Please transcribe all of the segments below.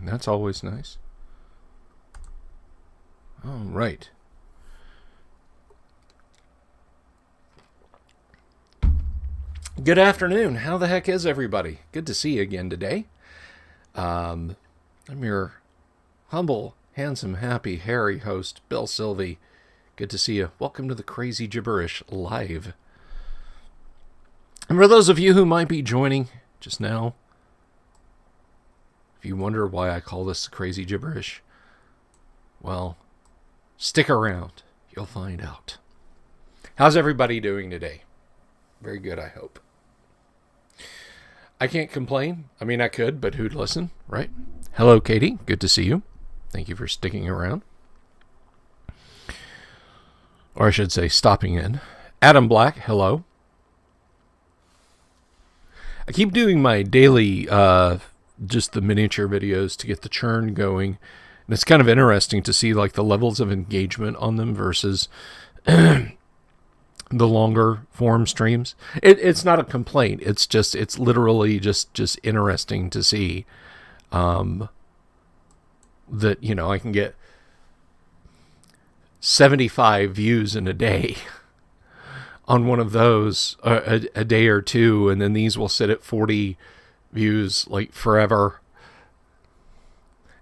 That's always nice. All right. Good afternoon. How the heck is everybody? Good to see you again today. I'm your humble, handsome, happy, hairy host, Bill Sylvie. Good to see you. Welcome to the Crazy Gibberish Live. And for those of you who might be joining just now, if you wonder why I call this Crazy Gibberish, well, stick around. You'll find out. How's everybody doing today? Very good, I hope. I can't complain. I mean, I could, but who'd listen, right? Hello, Katie. Good to see you. Thank you for sticking around. Or I should say, stopping in. Adam Black, hello. I keep doing my daily, just the miniature videos to get the churn going. And it's kind of interesting to see like the levels of engagement on them versus the longer form streams. It's not a complaint. It's literally just interesting to see that, you know, I can get 75 views in a day on one of those a day or two. And then these will sit at 40 views like forever.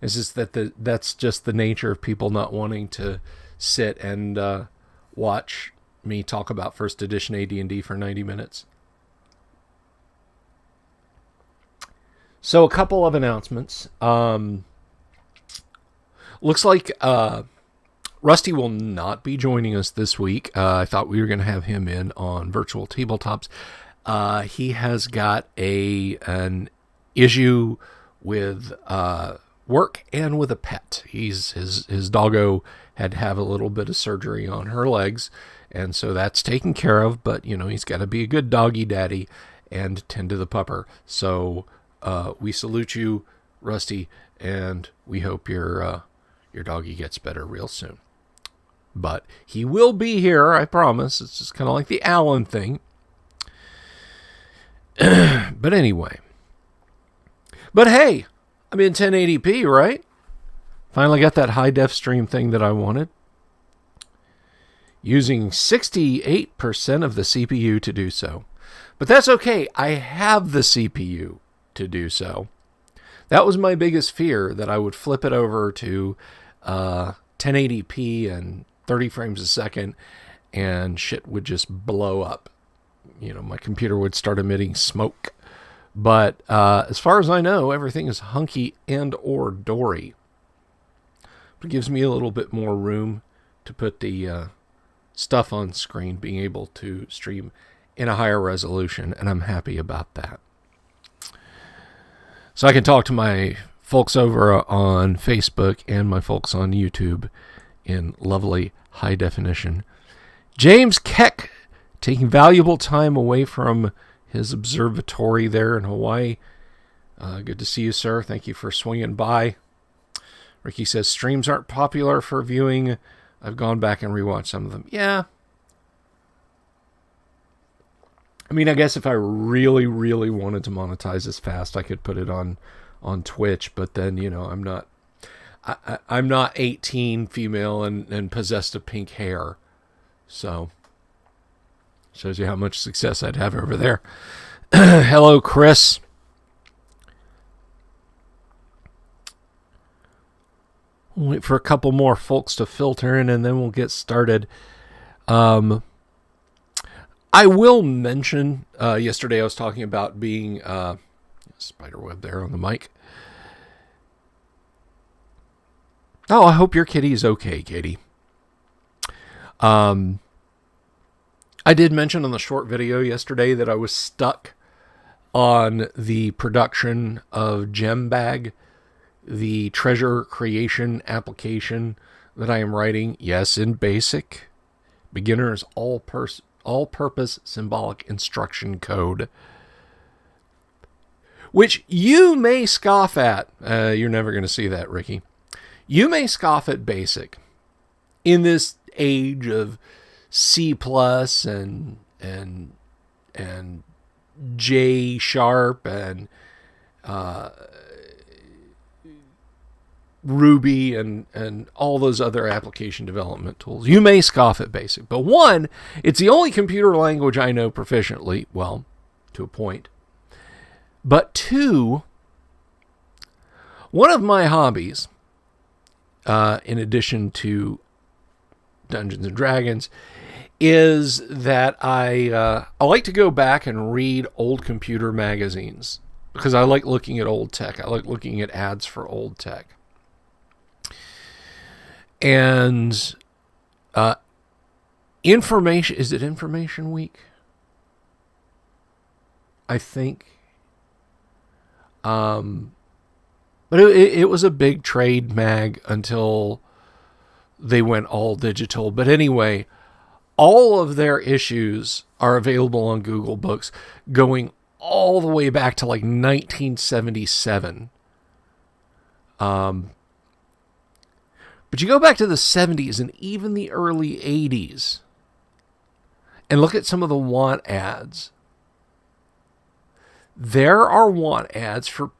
It's just that's just the nature of people not wanting to sit and watch me talk about first edition AD&D for 90 minutes. So a couple of announcements. Looks like Rusty will not be joining us this week. I thought we were going to have him in on virtual tabletops. He has got an issue with work and with a pet. His doggo had to have a little bit of surgery on her legs, and so that's taken care of, but you know, he's got to be a good doggy daddy and tend to the pupper. So we salute you, Rusty, and we hope your doggy gets better real soon. But he will be here, I promise. It's just kind of like the Allen thing. But anyway. But hey, I'm in 1080p, right? Finally got that high def stream thing that I wanted. Using 68% of the CPU to do so. But that's okay. I have the CPU to do so. That was my biggest fear, that I would flip it over to 1080p and 30 frames a second and shit would just blow up. You know, my computer would start emitting smoke. But as far as I know, everything is hunky and or dory. It gives me a little bit more room to put the stuff on screen, being able to stream in a higher resolution, and I'm happy about that. So I can talk to my folks over on Facebook and my folks on YouTube in lovely high definition. James Keck, taking valuable time away from his observatory there in Hawaii. Good to see you, sir. Thank you for swinging by. Ricky says, streams aren't popular for viewing. I've gone back and rewatched some of them. Yeah. I mean, I guess if I really, really wanted to monetize this fast, I could put it on Twitch. But then, you know, I'm not 18, female, and possessed of pink hair. So, shows you how much success I'd have over there. Hello, Chris. We'll wait for a couple more folks to filter in, and then we'll get started. I will mention, yesterday I was talking about being, spiderweb there on the mic. Oh, I hope your kitty is okay, Katie. I did mention on the short video yesterday that I was stuck on the production of Gem Bag, the treasure creation application that I am writing. Yes, in BASIC. Beginner's all-purpose symbolic instruction code. Which you may scoff at. You're never going to see that, Ricky. You may scoff at BASIC. In this age of C+ and J# and Ruby and all those other application development tools. You may scoff at BASIC, but one, it's the only computer language I know proficiently, well, to a point. But two, one of my hobbies, in addition to Dungeons and Dragons, is that I like to go back and read old computer magazines because I like looking at old tech. I like looking at ads for old tech. And information, is it Information Week? I think. But it was a big trade mag until they went all digital. But anyway, all of their issues are available on Google Books going all the way back to like 1977. But you go back to the 70s and even the early 80s and look at some of the want ads. There are want ads for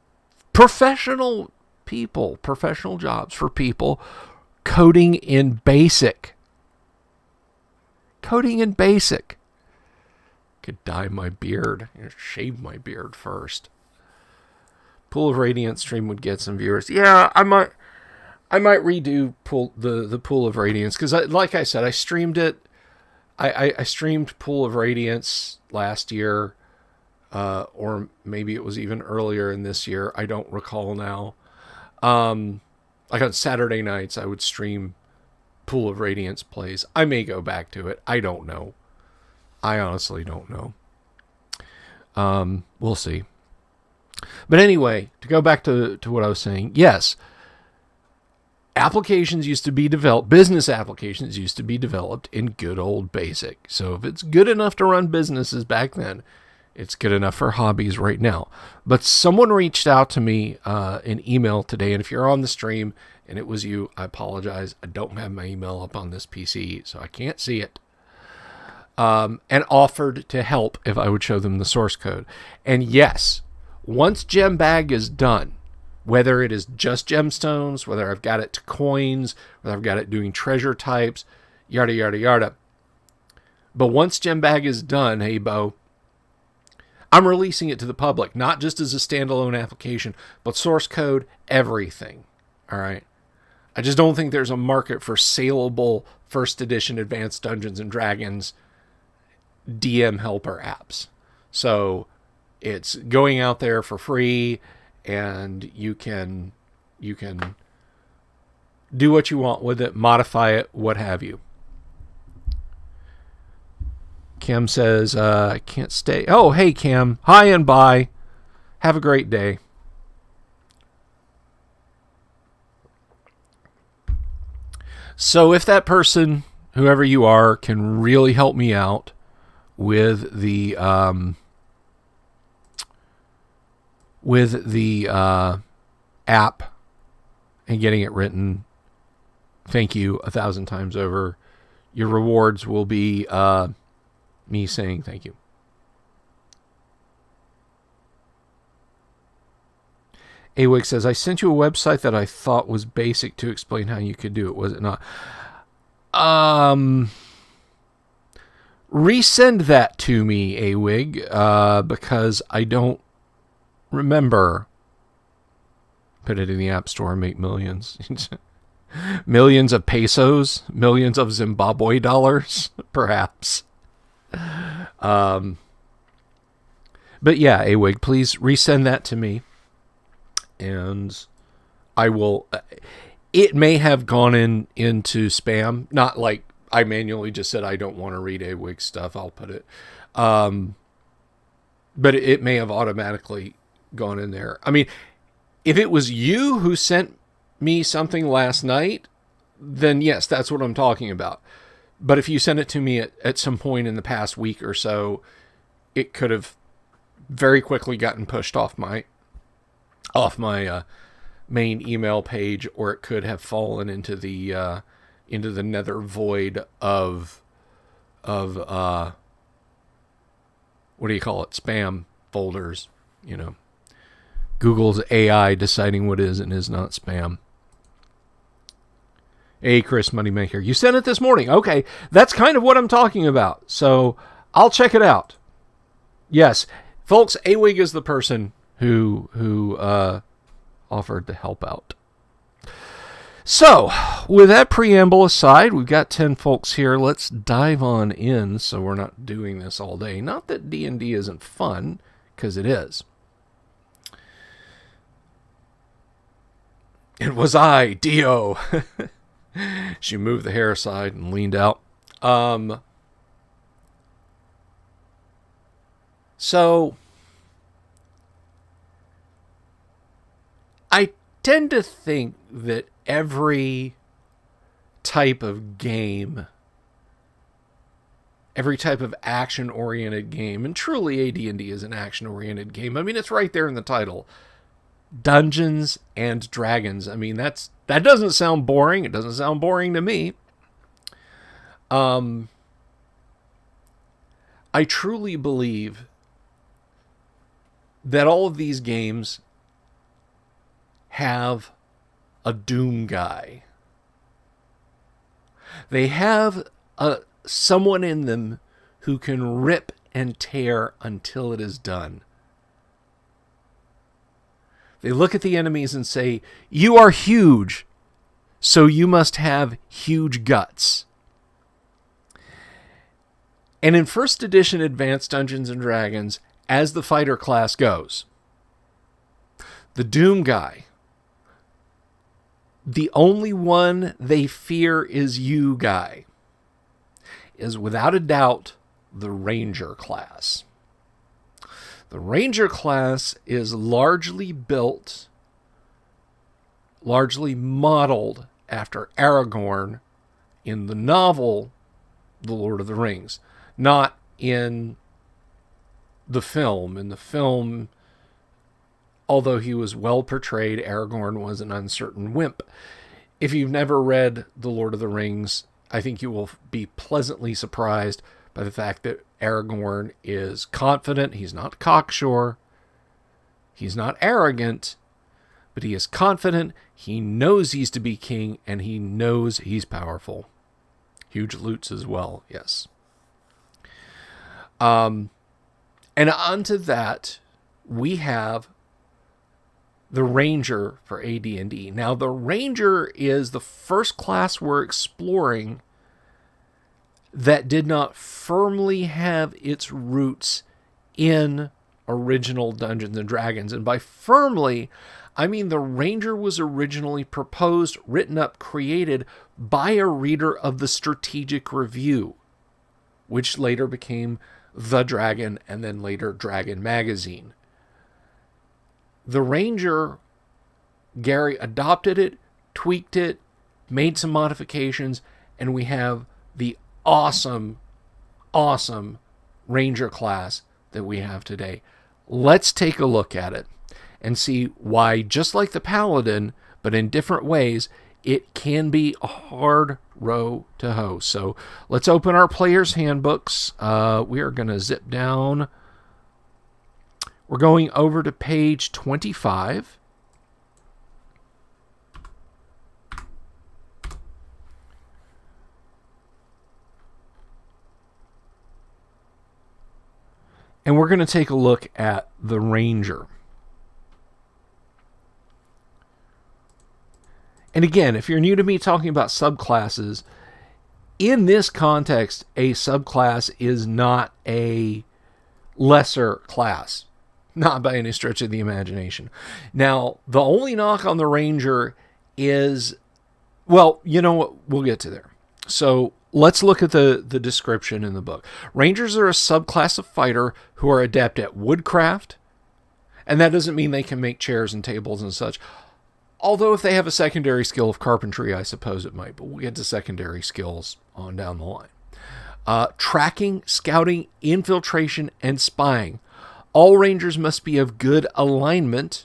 professional people, professional jobs for people coding in BASIC. Coding in BASIC. Could dye my beard. Shave my beard first. Pool of Radiance stream would get some viewers. Yeah, I might redo the Pool of Radiance because, like I said, I streamed it. I streamed Pool of Radiance last year, or maybe it was even earlier in this year. I don't recall now. Like on Saturday nights, I would stream Pool of Radiance plays. I may go back to it. I don't know. I honestly don't know. We'll see. But anyway, to go back to what I was saying, yes. Applications used to be developed, business applications used to be developed in good old BASIC. So if it's good enough to run businesses back then, it's good enough for hobbies right now. But someone reached out to me in email today, and if you're on the stream and it was you, I apologize. I don't have my email up on this PC, so I can't see it. And offered to help if I would show them the source code. And yes, once GemBag is done, whether it is just gemstones, whether I've got it to coins, whether I've got it doing treasure types, yada, yada, yada. But once GemBag is done, hey, Bo, I'm releasing it to the public, not just as a standalone application, but source code, everything. All right. I just don't think there's a market for saleable first edition Advanced Dungeons and Dragons DM helper apps. So it's going out there for free, and you can do what you want with it, modify it, what have you. Cam says, I can't stay. Oh, hey, Cam. Hi and bye. Have a great day. So if that person, whoever you are, can really help me out with the app and getting it written, thank you 1,000 times over. Your rewards will be me saying thank you. Awig says, I sent you a website that I thought was basic to explain how you could do it. Was it not? Resend that to me, Awig, because I don't remember. Put it in the App Store and make millions. Millions of pesos, millions of Zimbabwe dollars, perhaps. But yeah, Awig, please resend that to me. And I will. It may have gone into spam. Not like I manually just said I don't want to read Awig stuff. I'll put it. But it may have automatically gone in there. I mean, if it was you who sent me something last night, then yes, that's what I'm talking about. But if you sent it to me at some point in the past week or so, it could have very quickly gotten pushed off my main email page, or it could have fallen into the nether void of what do you call it? Spam folders, you know. Google's AI deciding what is and is not spam. Hey, Chris Moneymaker, you sent it this morning. Okay, that's kind of what I'm talking about. So I'll check it out. Yes, folks, Awig is the person who offered to help out. So, with that preamble aside, we've got 10 folks here. Let's dive on in so we're not doing this all day. Not that D&D isn't fun, because it is. It was I, Dio. She moved the hair aside and leaned out. So, I tend to think that every type of game, every type of action-oriented game, and truly AD&D is an action-oriented game. I mean, it's right there in the title. Dungeons and Dragons. I mean, that doesn't sound boring. It doesn't sound boring to me. I truly believe that all of these games have a doom guy. They have someone in them who can rip and tear until it is done. They look at the enemies and say, "You are huge, so you must have huge guts." And in 1st edition Advanced Dungeons & Dragons, as the fighter class goes, the Doom guy, the only one they fear is you guy, is without a doubt the Ranger class. The Ranger class is largely modeled after Aragorn in the novel The Lord of the Rings, not in the film. In the film, although he was well portrayed, Aragorn was an uncertain wimp. If you've never read The Lord of the Rings, I think you will be pleasantly surprised by the fact that Aragorn is confident. He's not cocksure. He's not arrogant, but he is confident. He knows he's to be king, and he knows he's powerful. Huge loots as well, yes. And onto that, we have the Ranger for AD&D. Now, the Ranger is the first class we're exploring that did not firmly have its roots in original Dungeons & Dragons. And by firmly, I mean the Ranger was originally proposed, written up, created by a reader of the Strategic Review, which later became The Dragon and then later Dragon Magazine. The Ranger, Gary adopted it, tweaked it, made some modifications, and we have the awesome Ranger class that we have today. Let's take a look at it and see why, just like the Paladin, but in different ways, it can be a hard row to hoe. So let's open our players' handbooks. We are going to zip down. We're going over to page 25. And we're going to take a look at the Ranger. And again, if you're new to me talking about subclasses, in this context, a subclass is not a lesser class. Not by any stretch of the imagination. Now, the only knock on the Ranger is, well, you know what? We'll get to there. So let's look at the description in the book. Rangers are a subclass of fighter who are adept at woodcraft. And that doesn't mean they can make chairs and tables and such. Although if they have a secondary skill of carpentry, I suppose it might. But we'll get to secondary skills on down the line. Tracking, scouting, infiltration, and spying. All Rangers must be of good alignment,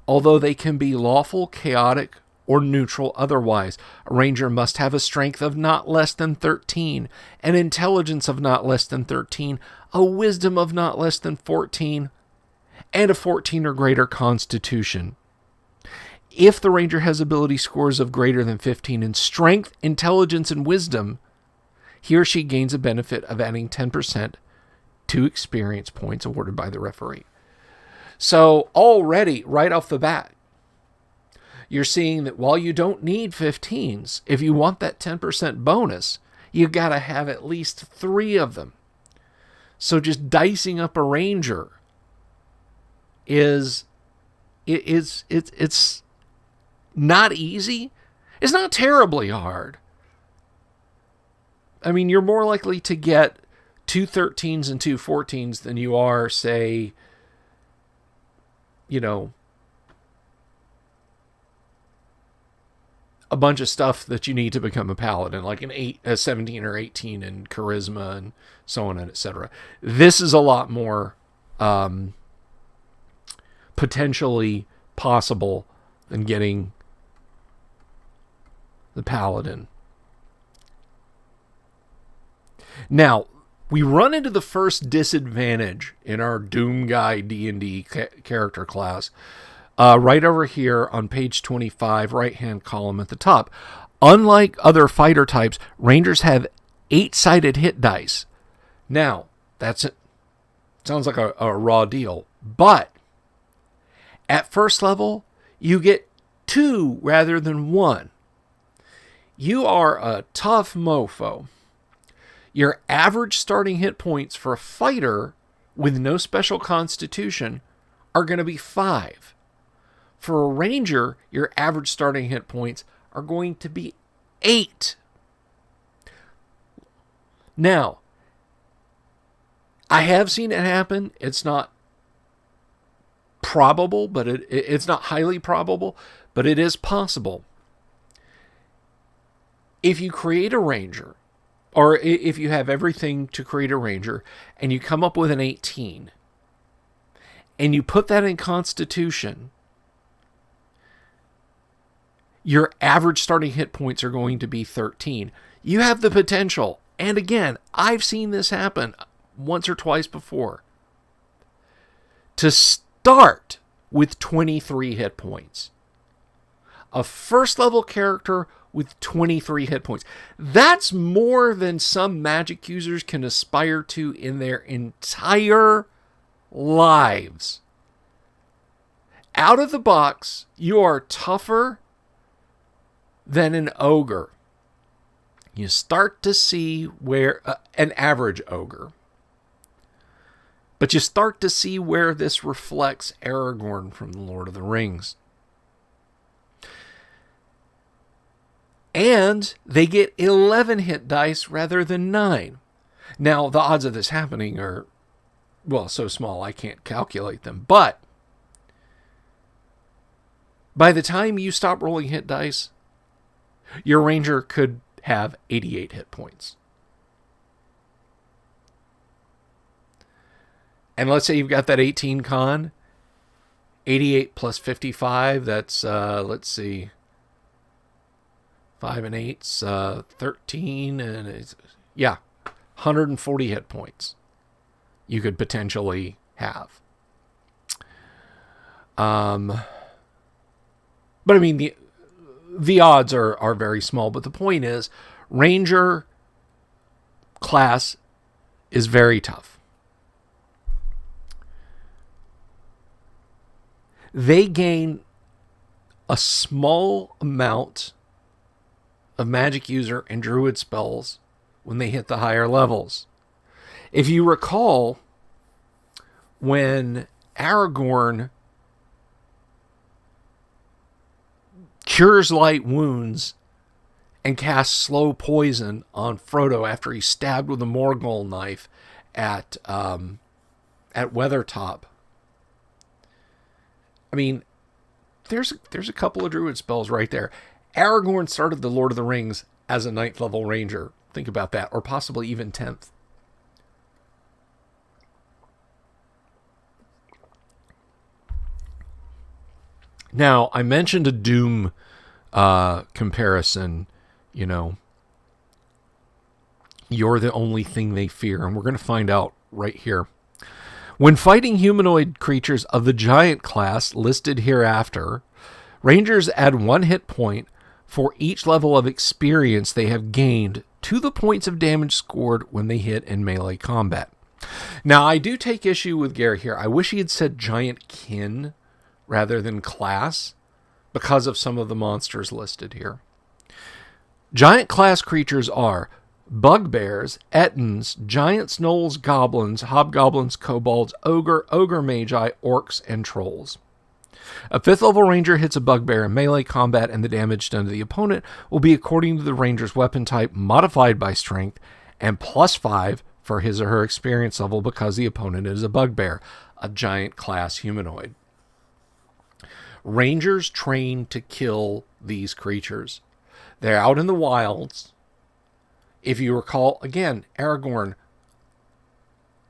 although they can be lawful, chaotic, or neutral otherwise. A Ranger must have a strength of not less than 13, an intelligence of not less than 13, a wisdom of not less than 14, and a 14 or greater constitution. If the ranger has ability scores of greater than 15 in strength, intelligence, and wisdom, he or she gains a benefit of adding 10% to experience points awarded by the referee. So already, right off the bat, you're seeing that while you don't need 15s, if you want that 10% bonus, you got to have at least 3 of them. So just dicing up a ranger it's not easy. It's not terribly hard. I mean, you're more likely to get 2 13s and 2 14s than you are, say, a bunch of stuff that you need to become a paladin, like a 17 or 18 in charisma and so on and etc. This is a lot more potentially possible than getting the paladin. Now, we run into the first disadvantage in our Doom Guy D&D character class. Right over here on page 25, right-hand column at the top. Unlike other fighter types, Rangers have 8-sided hit dice. Now, sounds like a raw deal, but at first level, you get 2 rather than 1. You are a tough mofo. Your average starting hit points for a fighter with no special constitution are going to be 5. For a ranger, your average starting hit points are going to be 8. Now, I have seen it happen. It's not probable, but it's not highly probable, but it is possible. If you create a ranger, or if you have everything to create a ranger, and you come up with an 18, and you put that in Constitution, your average starting hit points are going to be 13. You have the potential, and again, I've seen this happen once or twice before, to start with 23 hit points. A first level character with 23 hit points. That's more than some magic users can aspire to in their entire lives. Out of the box, you are tougher than an ogre. You start to see where an average ogre. But you start to see where this reflects Aragorn from The Lord of the Rings. And they get 11 hit dice rather than 9. Now, the odds of this happening are, well, so small I can't calculate them. But by the time you stop rolling hit dice, your ranger could have 88 hit points. And let's say you've got that 18 con, 88 plus 55, that's, let's see, 5 and 8's 13, and it's, 140 hit points you could potentially have. But I mean, the odds are very small, but the point is, Ranger class is very tough. They gain a small amount of magic user and druid spells when they hit the higher levels. If you recall, when Aragorn cures light wounds and casts slow poison on Frodo after he's stabbed with a Morgul knife at Weathertop, I mean, there's a couple of druid spells right there. Aragorn started the Lord of the Rings as a 9th level ranger. Think about that. Or possibly even 10th. Now, I mentioned a Doom comparison. You know, you're the only thing they fear. And we're going to find out right here. When fighting humanoid creatures of the giant class listed hereafter, Rangers add 1 hit point for each level of experience they have gained to the points of damage scored when they hit in melee combat. Now, I do take issue with Gary here. I wish he had said giant kin rather than class because of some of the monsters listed here. Giant class creatures are bugbears, ettins, giants, gnolls, goblins, hobgoblins, kobolds, ogre magi, orcs, and trolls. A 5th level ranger hits a bugbear in melee combat, and the damage done to the opponent will be according to the ranger's weapon type, modified by strength, and +5 for his or her experience level because the opponent is a bugbear, a giant class humanoid. Rangers train to kill these creatures. They're out in the wilds. If you recall, again, Aragorn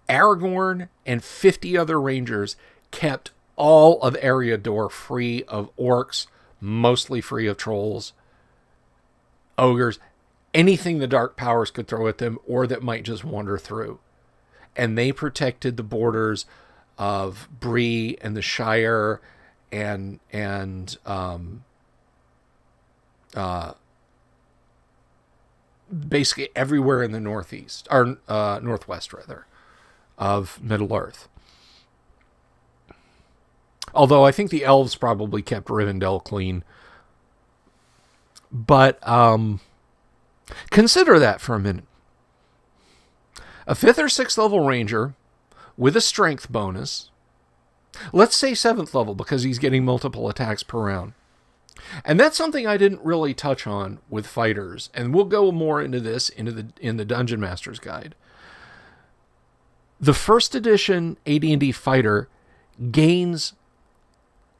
and 50 other rangers kept all of Eriador free of orcs, mostly free of trolls, ogres, anything the dark powers could throw at them or that might just wander through. And they protected the borders of Bree and the Shire and basically everywhere in the northeast, or northwest rather, of Middle-earth. Although I think the elves probably kept Rivendell clean. But consider that for a minute. A 5th or 6th level ranger with a strength bonus, let's say 7th level because he's getting multiple attacks per round. And that's something I didn't really touch on with fighters, and we'll go more into this in the Dungeon Master's Guide. The 1st edition AD&D fighter gains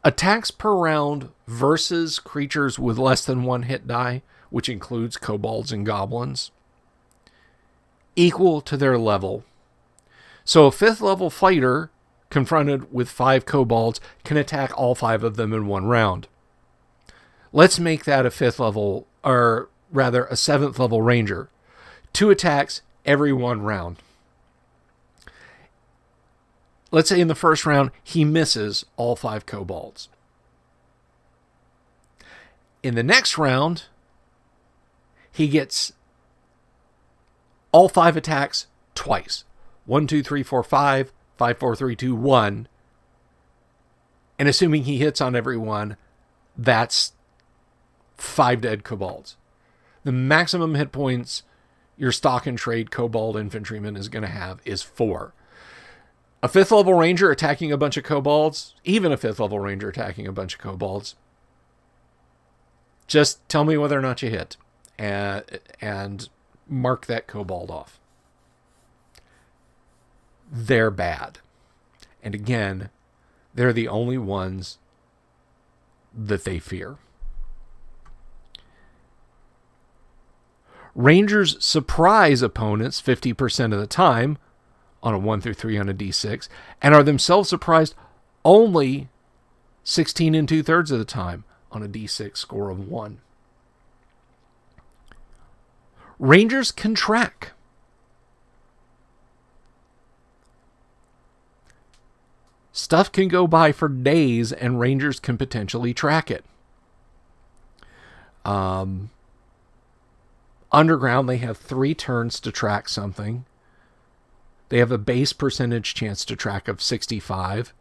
attacks per round versus creatures with less than 1 hit die, which includes kobolds and goblins, equal to their level. So a 5th level fighter confronted with 5 kobolds can attack all 5 of them in 1 round. Let's make that a 5th level, or rather a 7th level ranger. 2 attacks every 1 round. Let's say in the first round, he misses all 5 kobolds. In the next round, he gets all 5 attacks twice. 1, 2, 3, 4, 5, 5, 4, 3, 2, 1. And assuming he hits on every one, that's 5 dead kobolds. The maximum hit points your stock and trade kobold infantryman is going to have is 4. A 5th level ranger attacking a bunch of kobolds, even a 5th level ranger attacking a bunch of kobolds, just tell me whether or not you hit and mark that kobold off. They're bad. And again, they're the only ones that they fear. Rangers surprise opponents 50% of the time on a 1 through 3 on a d6, and are themselves surprised only 16 2/3 of the time on a d6 score of 1. Rangers can track. Stuff can go by for days, and rangers can potentially track it. Underground, they have 3 turns to track something. They have a base percentage chance to track of 65.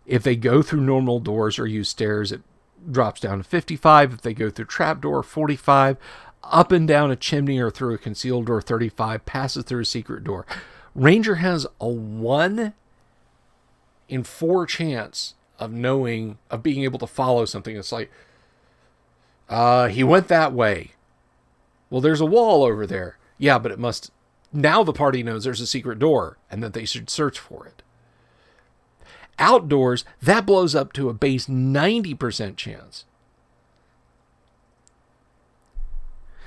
If they go through normal doors or use stairs, it drops down to 55. If they go through trapdoor, 45. Up and down a chimney or through a concealed door, 35. Passes through a secret door. Ranger has a 1 in 4 chance of being able to follow something. It's like, he went that way. Well, there's a wall over there. Yeah, but now the party knows there's a secret door and that they should search for it. Outdoors, that blows up to a base 90% chance.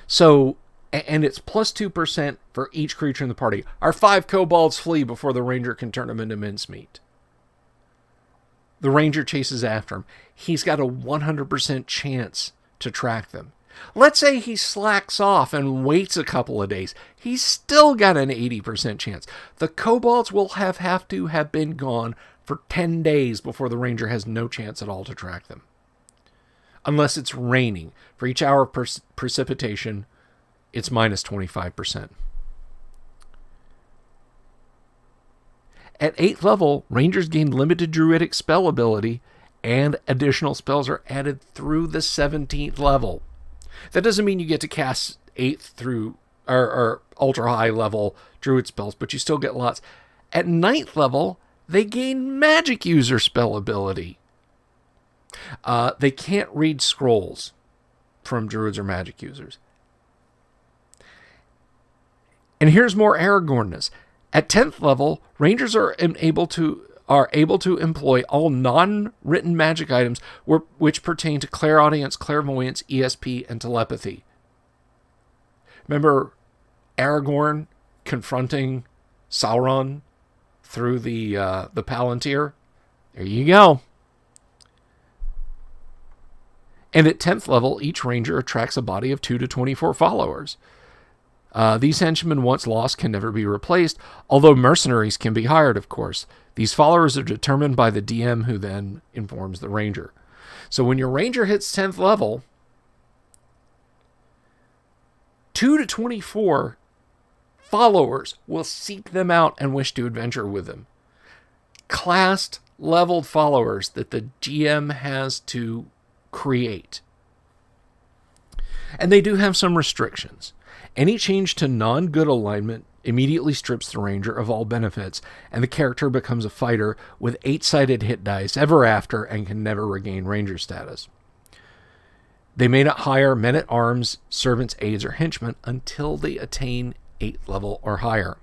So, and it's plus 2% for each creature in the party. Our 5 kobolds flee before the ranger can turn them into mincemeat. The ranger chases after him. He's got a 100% chance to track them. Let's say he slacks off and waits a couple of days. He's still got an 80% chance. The kobolds will have to have been gone for 10 days before the ranger has no chance at all to track them. Unless it's raining. For each hour of precipitation, it's minus 25%. At 8th level, rangers gain limited druidic spell ability, and additional spells are added through the 17th level. That doesn't mean you get to cast 8th through or ultra high level druid spells, but you still get lots. At 9th level, they gain magic user spell ability. They can't read scrolls from druids or magic users. And here's more Aragornness. At 10th level, rangers are able to employ all non-written magic items which pertain to clairaudience, clairvoyance, ESP, and telepathy. Remember Aragorn confronting Sauron through the Palantir? There you go. And at 10th level, each ranger attracts a body of 2 to 24 followers. These henchmen, once lost, can never be replaced, although mercenaries can be hired, of course. These followers are determined by the DM, who then informs the ranger. So when your ranger hits 10th level, 2 to 24 followers will seek them out and wish to adventure with them. Classed, leveled followers that the GM has to create. And they do have some restrictions. Any change to non-good alignment immediately strips the ranger of all benefits, and the character becomes a fighter with 8-sided hit dice ever after and can never regain ranger status. They may not hire men-at-arms, servants, aides, or henchmen until they attain 8th level or higher.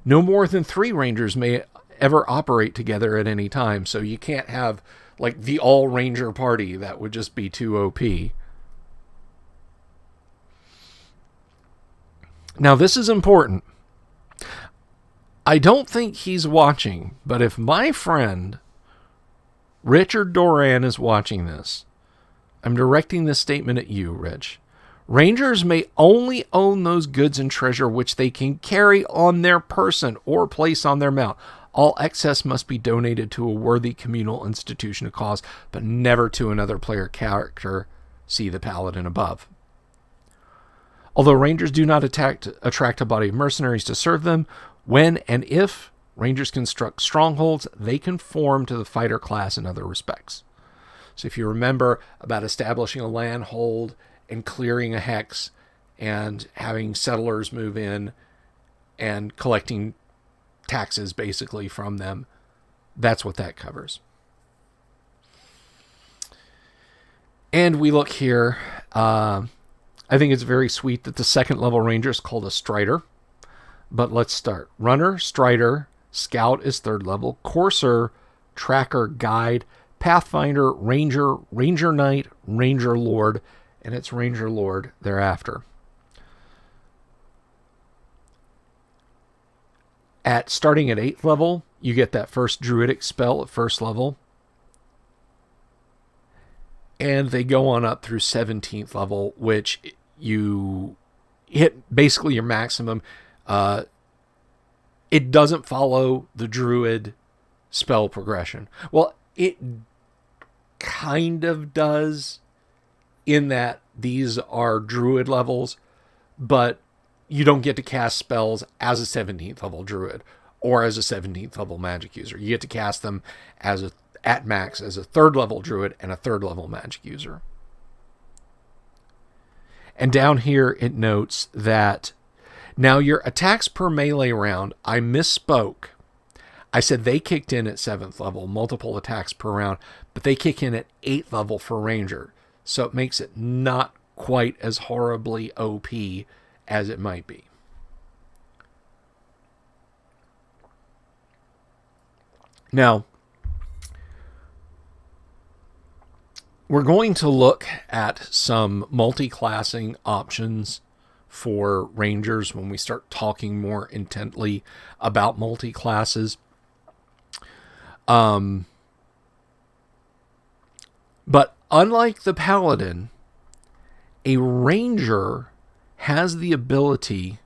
No more than 3 rangers may ever operate together at any time, so you can't have like the all-ranger party. That would just be too OP. Now, this is important. I don't think he's watching, but if my friend Richard Doran is watching this, I'm directing this statement at you, Rich. Rangers may only own those goods and treasure which they can carry on their person or place on their mount. All excess must be donated to a worthy communal institution or cause, but never to another player character. See the paladin above. Although rangers do not attract a body of mercenaries to serve them, when and if rangers construct strongholds, they conform to the fighter class in other respects. So if you remember about establishing a land hold and clearing a hex and having settlers move in and collecting taxes basically from them, that's what that covers. And we look here. I think it's very sweet that the 2nd level ranger is called a strider. But let's start. Runner, strider, scout is 3rd level, courser, tracker, guide, pathfinder, ranger, ranger knight, ranger lord, and it's ranger lord thereafter. Starting at 8th level, you get that first druidic spell at 1st level. And they go on up through 17th level, which you hit basically your maximum. It doesn't follow the druid spell progression. Well, it kind of does in that these are druid levels, but you don't get to cast spells as a 17th level druid or as a 17th level magic user. You get to cast them at max as a 3rd level druid and a 3rd level magic user. And down here it notes that now your attacks per melee round, I misspoke. I said they kicked in at 7th level, multiple attacks per round, but they kick in at 8th level for ranger. So it makes it not quite as horribly OP as it might be. Now, we're going to look at some multi-classing options for rangers when we start talking more intently about multi-classes. But unlike the paladin, a ranger has the ability,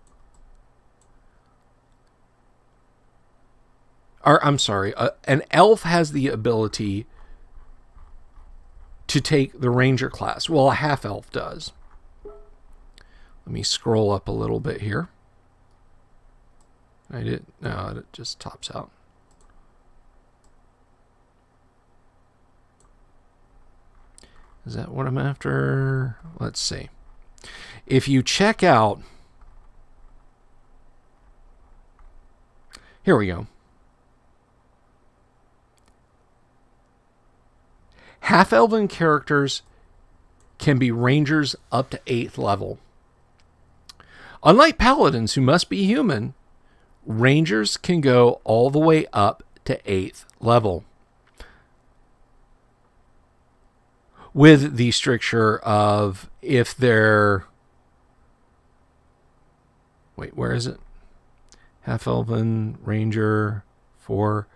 or I'm sorry, an elf has the ability to take the ranger class. Well, a half elf does. Let me scroll up a little bit here. No, it just tops out. Is that what I'm after? Let's see. If you check out, here we go. Half-elven characters can be rangers up to 8th level. Unlike paladins, who must be human, rangers can go all the way up to 8th level. With the stricture of if they're... Wait, where is it? Half-elven, ranger, 4...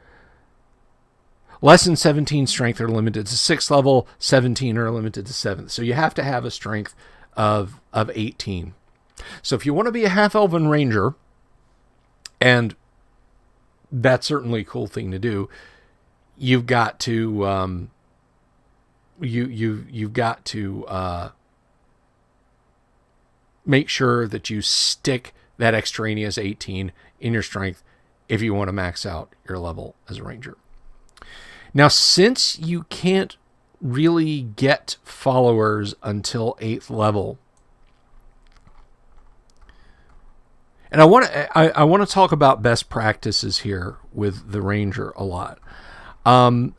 Less than 17 strength are limited to 6th level, 17 are limited to 7th. So you have to have a strength of 18. So if you want to be a half-elven ranger, and that's certainly a cool thing to do, you've got to you've got to make sure that you stick that extraneous 18 in your strength if you want to max out your level as a ranger. Now, since you can't really get followers until 8th level, and I want to talk about best practices here with the ranger a lot.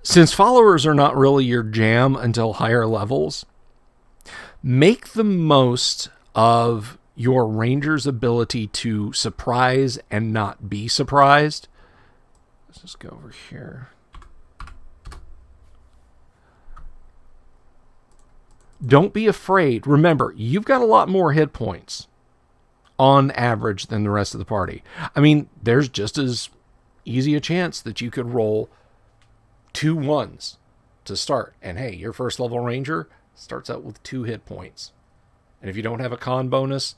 Since followers are not really your jam until higher levels, make the most of your ranger's ability to surprise and not be surprised. Let's just go over here. Don't be afraid. Remember, you've got a lot more hit points on average than the rest of the party. I mean, there's just as easy a chance that you could roll 2 1s to start. And hey, your first level ranger starts out with 2 hit points. And if you don't have a con bonus,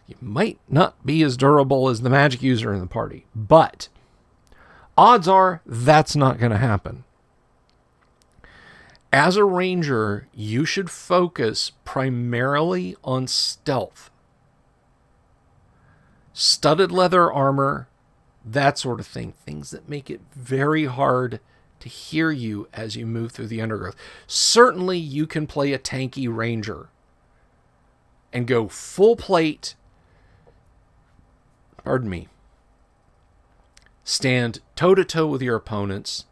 you might not be as durable as the magic user in the party. But odds are that's not going to happen. As a ranger, you should focus primarily on stealth. Studded leather armor, that sort of thing. Things that make it very hard to hear you as you move through the undergrowth. Certainly, you can play a tanky ranger and go full plate. Pardon me. Stand toe-to-toe with your opponents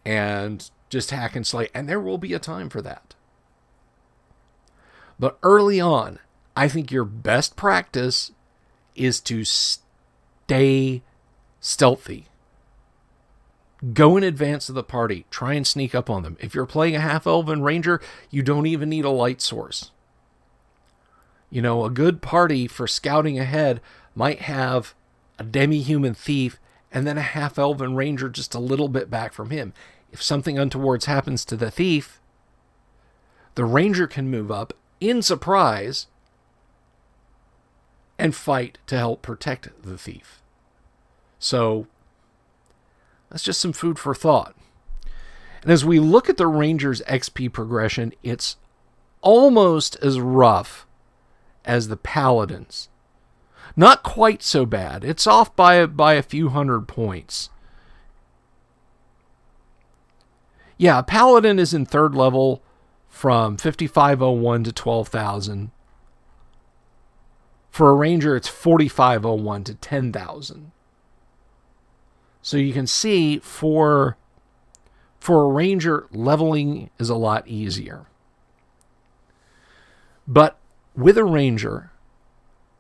and just hack and slay. And there will be a time for that. But early on, I think your best practice is to stay stealthy. Go in advance of the party. Try and sneak up on them. If you're playing a half-elven ranger, you don't even need a light source. You know, a good party for scouting ahead might have a demi-human thief and then a half-elven ranger just a little bit back from him. If something untoward happens to the thief, the ranger can move up in surprise and fight to help protect the thief. So that's just some food for thought. And as we look at the ranger's XP progression, it's almost as rough as the paladins. Not quite so bad. It's off by a few hundred points. Yeah, a paladin is in 3rd level from 5501 to 12,000. For a ranger, it's 4501 to 10,000. So you can see for a ranger, leveling is a lot easier. But with a ranger,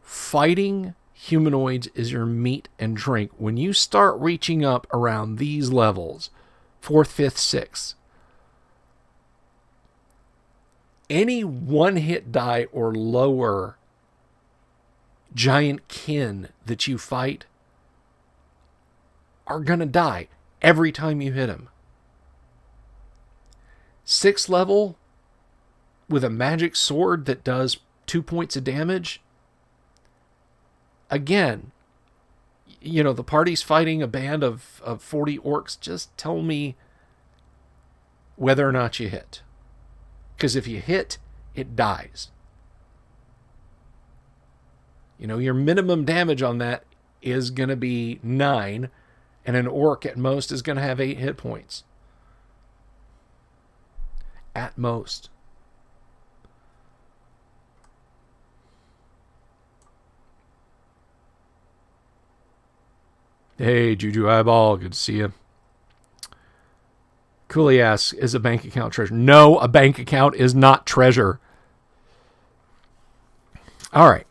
fighting humanoids is your meat and drink. When you start reaching up around these levels, 4th, 5th, 6th, any 1-hit die or lower giant kin that you fight are going to die every time you hit them. 6th level with a magic sword that does 2 points of damage. Again, the party's fighting a band of 40 orcs. Just tell me whether or not you hit. Because if you hit, it dies. Your minimum damage on that is going to be 9, and an orc at most is going to have 8 hit points. At most. Hey, Juju Eyeball, good to see you. Cooley asks, is a bank account treasure? No, a bank account is not treasure. All right.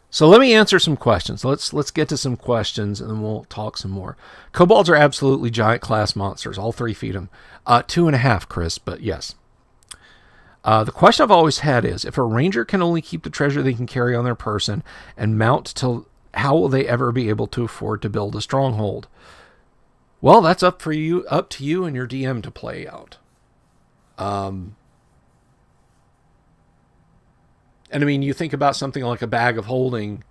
So let me answer some questions. Let's get to some questions, and then we'll talk some more. Kobolds are absolutely giant class monsters. All 3 feet them. 2.5, Chris, but yes. The question I've always had is, if a ranger can only keep the treasure they can carry on their person and mount till, how will they ever be able to afford to build a stronghold? Well, that's up to you and your DM to play out. And I mean, you think about something like a bag of holding.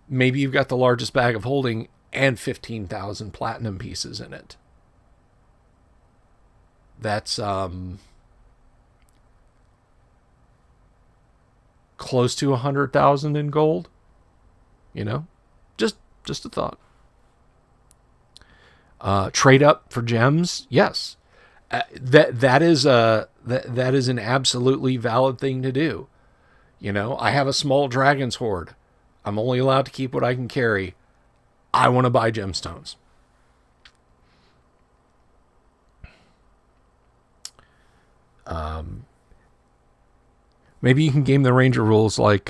Maybe you've got the largest bag of holding and 15,000 platinum pieces in it. That's close to 100,000 in gold. Just a thought. Trade up for gems, yes. That is an absolutely valid thing to do. I have a small dragon's hoard. I'm only allowed to keep what I can carry. I want to buy gemstones. Maybe you can game the ranger rules like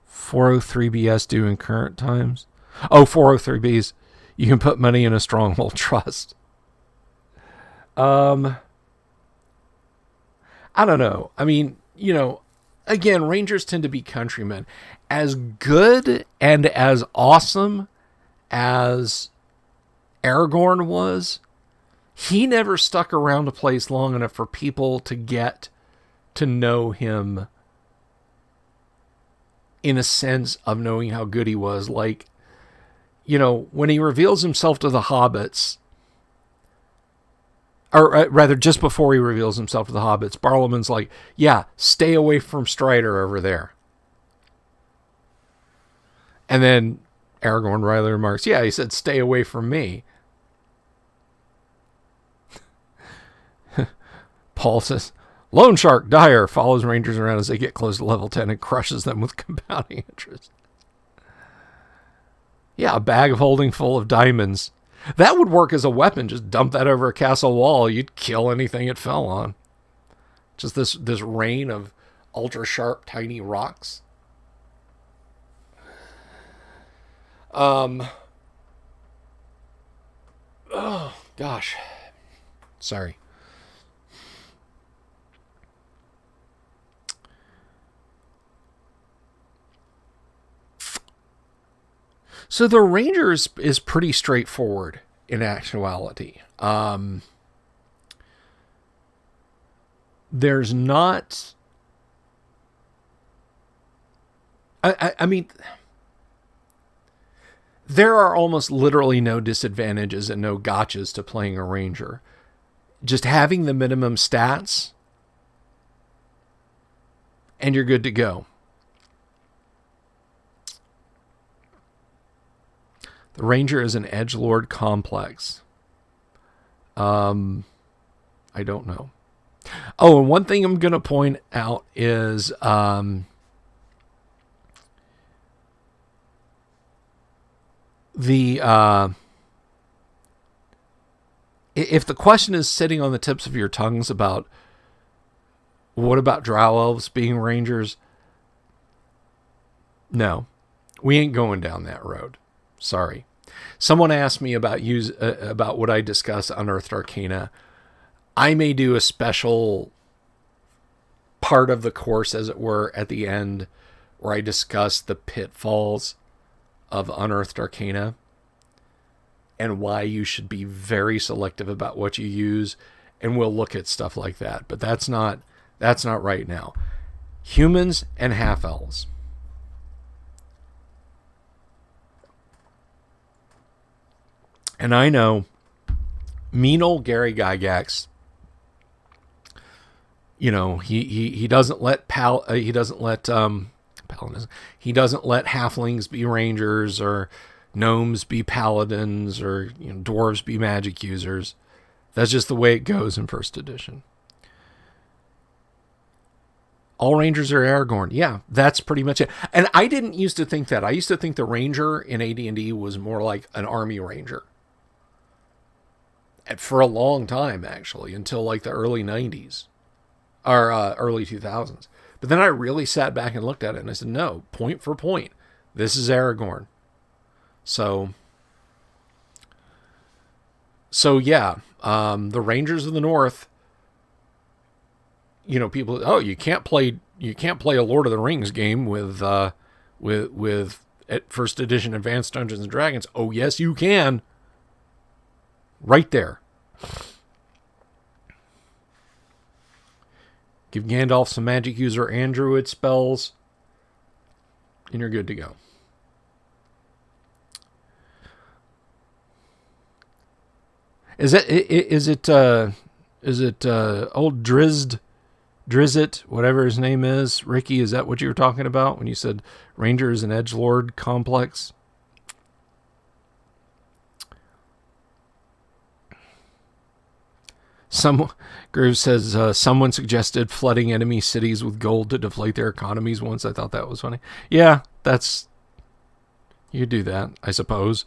403BS do in current times. Oh, 403Bs. You can put money in a stronghold trust. I don't know. I mean, again, rangers tend to be countrymen. As good and as awesome as Aragorn was, he never stuck around a place long enough for people to get to know him in a sense of knowing how good he was. Like, when he reveals himself to the hobbits, or rather just before he reveals himself to the hobbits, Barlaman's like, yeah, stay away from Strider over there. And then Aragorn rightly remarks, yeah, he said, stay away from me. Paul says, Loan Shark Dyer follows rangers around as they get close to level 10 and crushes them with compounding interest. Yeah, a bag of holding full of diamonds. That would work as a weapon. Just dump that over a castle wall. You'd kill anything it fell on. Just this rain of ultra sharp, tiny rocks. Oh, gosh. Sorry. So the Ranger is pretty straightforward in actuality. There's not... I mean, there are almost literally no disadvantages and no gotchas to playing a Ranger. Just having the minimum stats, and you're good to go. The Ranger is an edgelord complex. I don't know. Oh, and one thing I'm going to point out is if the question is sitting on the tips of your tongues about what about drow elves being rangers, no, we ain't going down that road. Sorry. Someone asked me about what I discuss Unearthed Arcana. I may do a special part of the course, as it were, at the end, where I discuss the pitfalls of Unearthed Arcana and why you should be very selective about what you use, and we'll look at stuff like that. But that's not right now. Humans and half-elves. And I know mean old Gary Gygax, you know, he doesn't let he doesn't let paladins, he doesn't let halflings be rangers or gnomes be paladins or, you know, dwarves be magic users. That's just the way it goes in first edition. All rangers are Aragorn. Yeah, that's pretty much it. And I didn't used to think that. I used to think the ranger in AD&D was more like an army ranger. And for a long time, actually, until like the early 90s. Or early 2000s. But then I really sat back and looked at it and I said, no, point for point, this is Aragorn. So yeah, the Rangers of the North, you know, people, oh, you can't play a Lord of the Rings game with at first edition Advanced Dungeons and Dragons. Oh, yes, you can. Right there. Give Gandalf some magic user and druid spells, and you're good to go. Is it old Drizzt, whatever his name is? Ricky, is that what you were talking about when you said Rangers and Edgelord complex? Groove says, someone suggested flooding enemy cities with gold to deflate their economies once. I thought that was funny. Yeah, you do that, I suppose.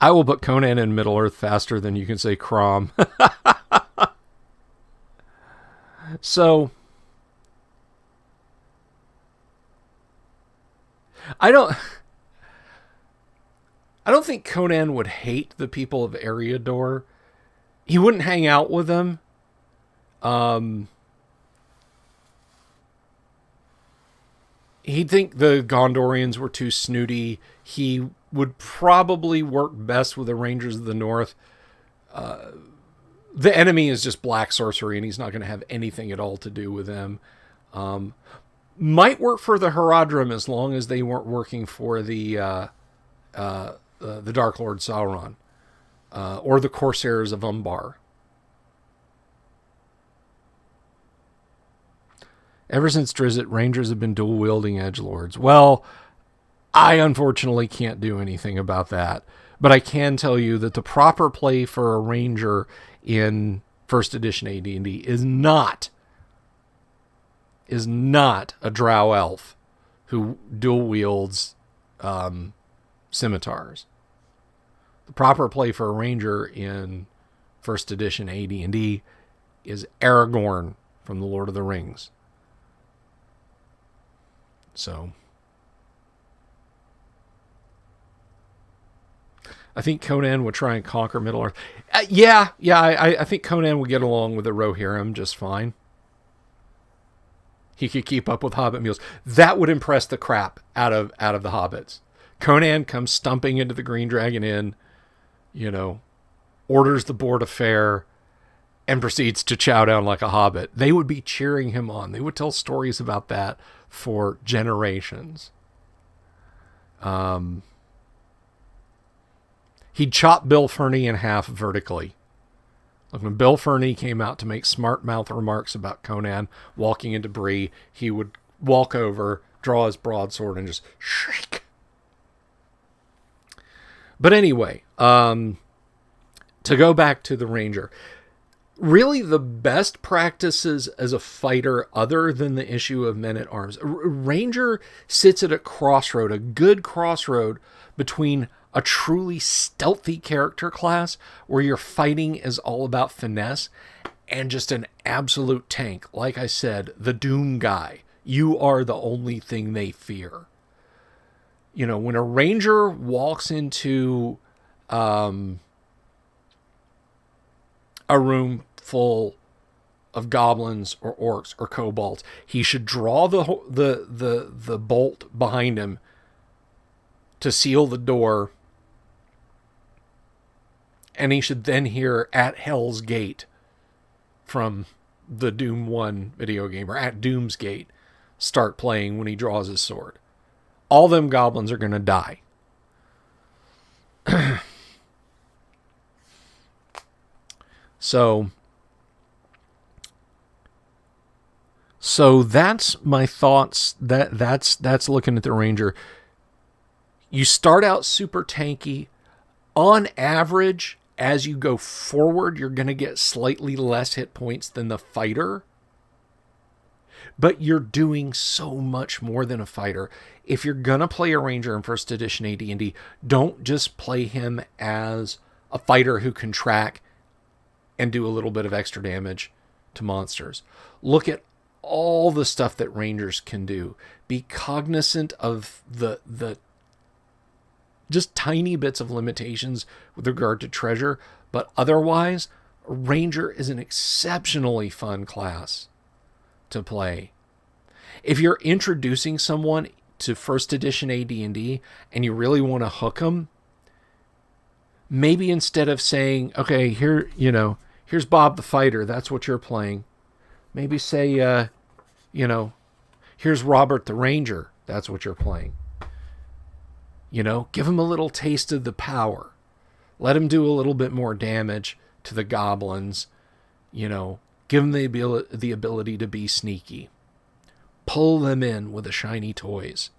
I will put Conan in Middle Earth faster than you can say Crom. So, I don't think Conan would hate the people of Eriador. He wouldn't hang out with them. He'd think the Gondorians were too snooty. He would probably work best with the Rangers of the North. The enemy is just black sorcery, and he's not going to have anything at all to do with them. Might work for the Haradrim as long as they weren't working for the Dark Lord Sauron or the Corsairs of Umbar. Ever since Drizzt, Rangers have been dual-wielding edgelords. Well, I unfortunately can't do anything about that. But I can tell you that the proper play for a Ranger in first edition AD&D is not a drow elf who dual wields scimitars. The proper play for a Ranger in first edition AD&D is Aragorn from the Lord of the Rings. So I think Conan would try and conquer Middle Earth. I think Conan would get along with the Rohirrim just fine. He could keep up with Hobbit mules. That would impress the crap out of the Hobbits. Conan comes stumping into the Green Dragon Inn, orders the board of fare, and proceeds to chow down like a hobbit. They would be cheering him on. They would tell stories about that for generations. He'd chop Bill Ferny in half vertically. Like when Bill Ferny came out to make smart mouth remarks about Conan walking into Bree, he would walk over, draw his broadsword, and just shriek. But anyway, to go back to the Ranger, really the best practices as a fighter, other than the issue of men-at-arms, Ranger sits at a good crossroad between a truly stealthy character class where your fighting is all about finesse and just an absolute tank. Like I said, the Doom guy. You are the only thing they fear. When a Ranger walks into a room full of goblins or orcs or kobolds, he should draw the bolt behind him to seal the door, and he should then hear "At Hell's Gate" from the Doom 1 video game or at Doomsgate start playing when he draws his sword. All them goblins are going to die. So that's my thoughts. That's looking at the Ranger. You start out super tanky. On average, as you go forward, you're going to get slightly less hit points than the fighter. But you're doing so much more than a fighter. If you're going to play a Ranger in 1st edition AD&D, don't just play him as a fighter who can track and do a little bit of extra damage to monsters. Look at all the stuff that Rangers can do. Be cognizant of the just tiny bits of limitations with regard to treasure, but otherwise, Ranger is an exceptionally fun class to play. If you're introducing someone to 1st edition AD&D and you really want to hook them, maybe instead of saying, okay, here's Bob the Fighter, that's what you're playing. Maybe say, here's Robert the Ranger, that's what you're playing. Give him a little taste of the power. Let him do a little bit more damage to the goblins. Give them the ability to be sneaky. Pull them in with the shiny toys.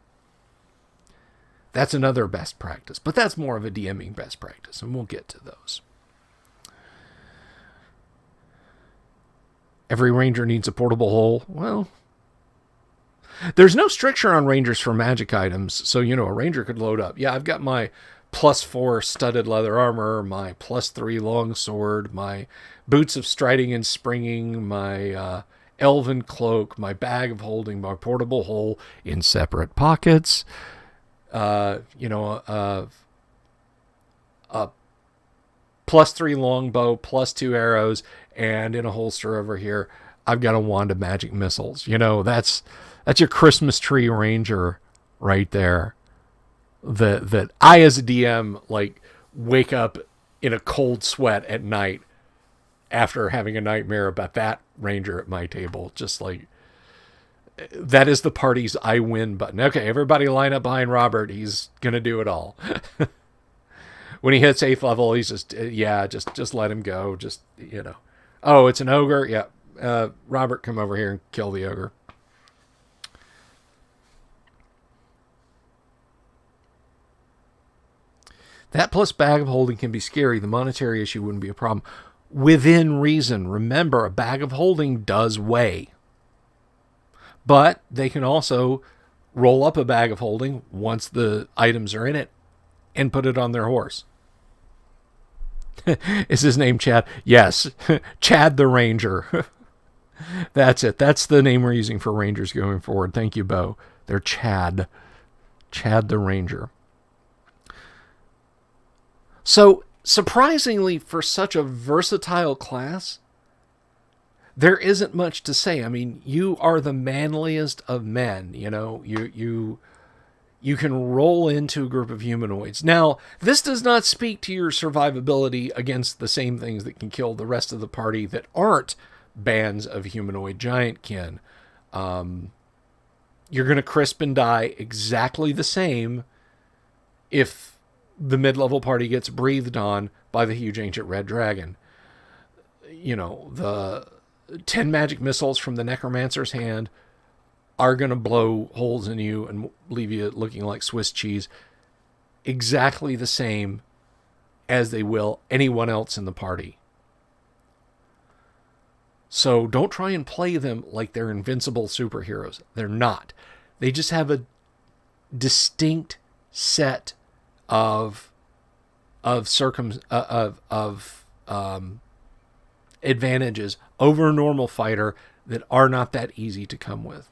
That's another best practice, but that's more of a DMing best practice, and we'll get to those. Every Ranger needs a portable hole. Well, there's no stricture on Rangers for magic items, so, a Ranger could load up. Yeah, I've got my +4 studded leather armor, my +3 longsword, my boots of striding and springing, my elven cloak, my bag of holding, my portable hole in separate pockets, a +3 longbow, +2 arrows, and in a holster over here, I've got a wand of magic missiles. That's your Christmas tree Ranger right there. That I, as a DM, wake up in a cold sweat at night after having a nightmare about that Ranger at my table. Just that is the party's I win button. Okay, everybody line up behind Robert. He's going to do it all. When he hits 8th level, he's just let him go. Oh, it's an ogre? Yeah. Robert, come over here and kill the ogre. That plus bag of holding can be scary. The monetary issue wouldn't be a problem. Within reason. Remember, a bag of holding does weigh. But they can also roll up a bag of holding once the items are in it and put it on their horse. Is his name Chad? Yes. Chad the Ranger. That's it. That's the name we're using for Rangers going forward. Thank you, Bo. They're Chad. Chad the Ranger. So, surprisingly, for such a versatile class, there isn't much to say. I mean, you are the manliest of men. You can roll into a group of humanoids. Now, this does not speak to your survivability against the same things that can kill the rest of the party that aren't bands of humanoid giantkin. You're going to crisp and die exactly the same if the mid-level party gets breathed on by the huge ancient red dragon. The 10 magic missiles from the necromancer's hand are going to blow holes in you and leave you looking like Swiss cheese. Exactly the same as they will anyone else in the party. So don't try and play them like they're invincible superheroes. They're not. They just have a distinct set of advantages over a normal fighter that are not that easy to come with.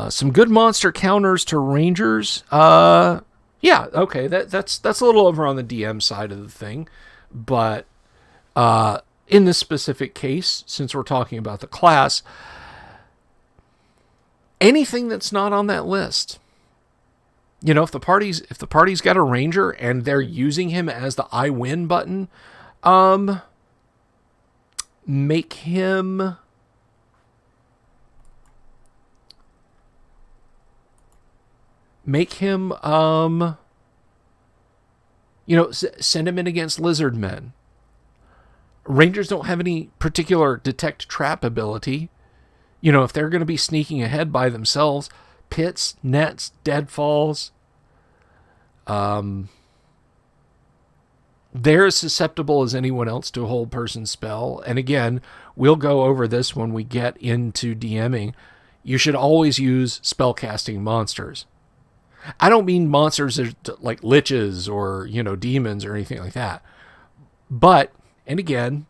Some good monster counters to Rangers. Yeah, okay, that's a little over on the DM side of the thing, but in this specific case, since we're talking about the class, anything that's not on that list. If the party's got a Ranger and they're using him as the I win button, make him send him in against lizard men. Rangers don't have any particular detect trap ability. If they're going to be sneaking ahead by themselves, pits, nets, deadfalls, they're as susceptible as anyone else to a hold person spell. And again, we'll go over this when we get into DMing. You should always use spellcasting monsters. I don't mean monsters like liches or, demons or anything like that. But, and again,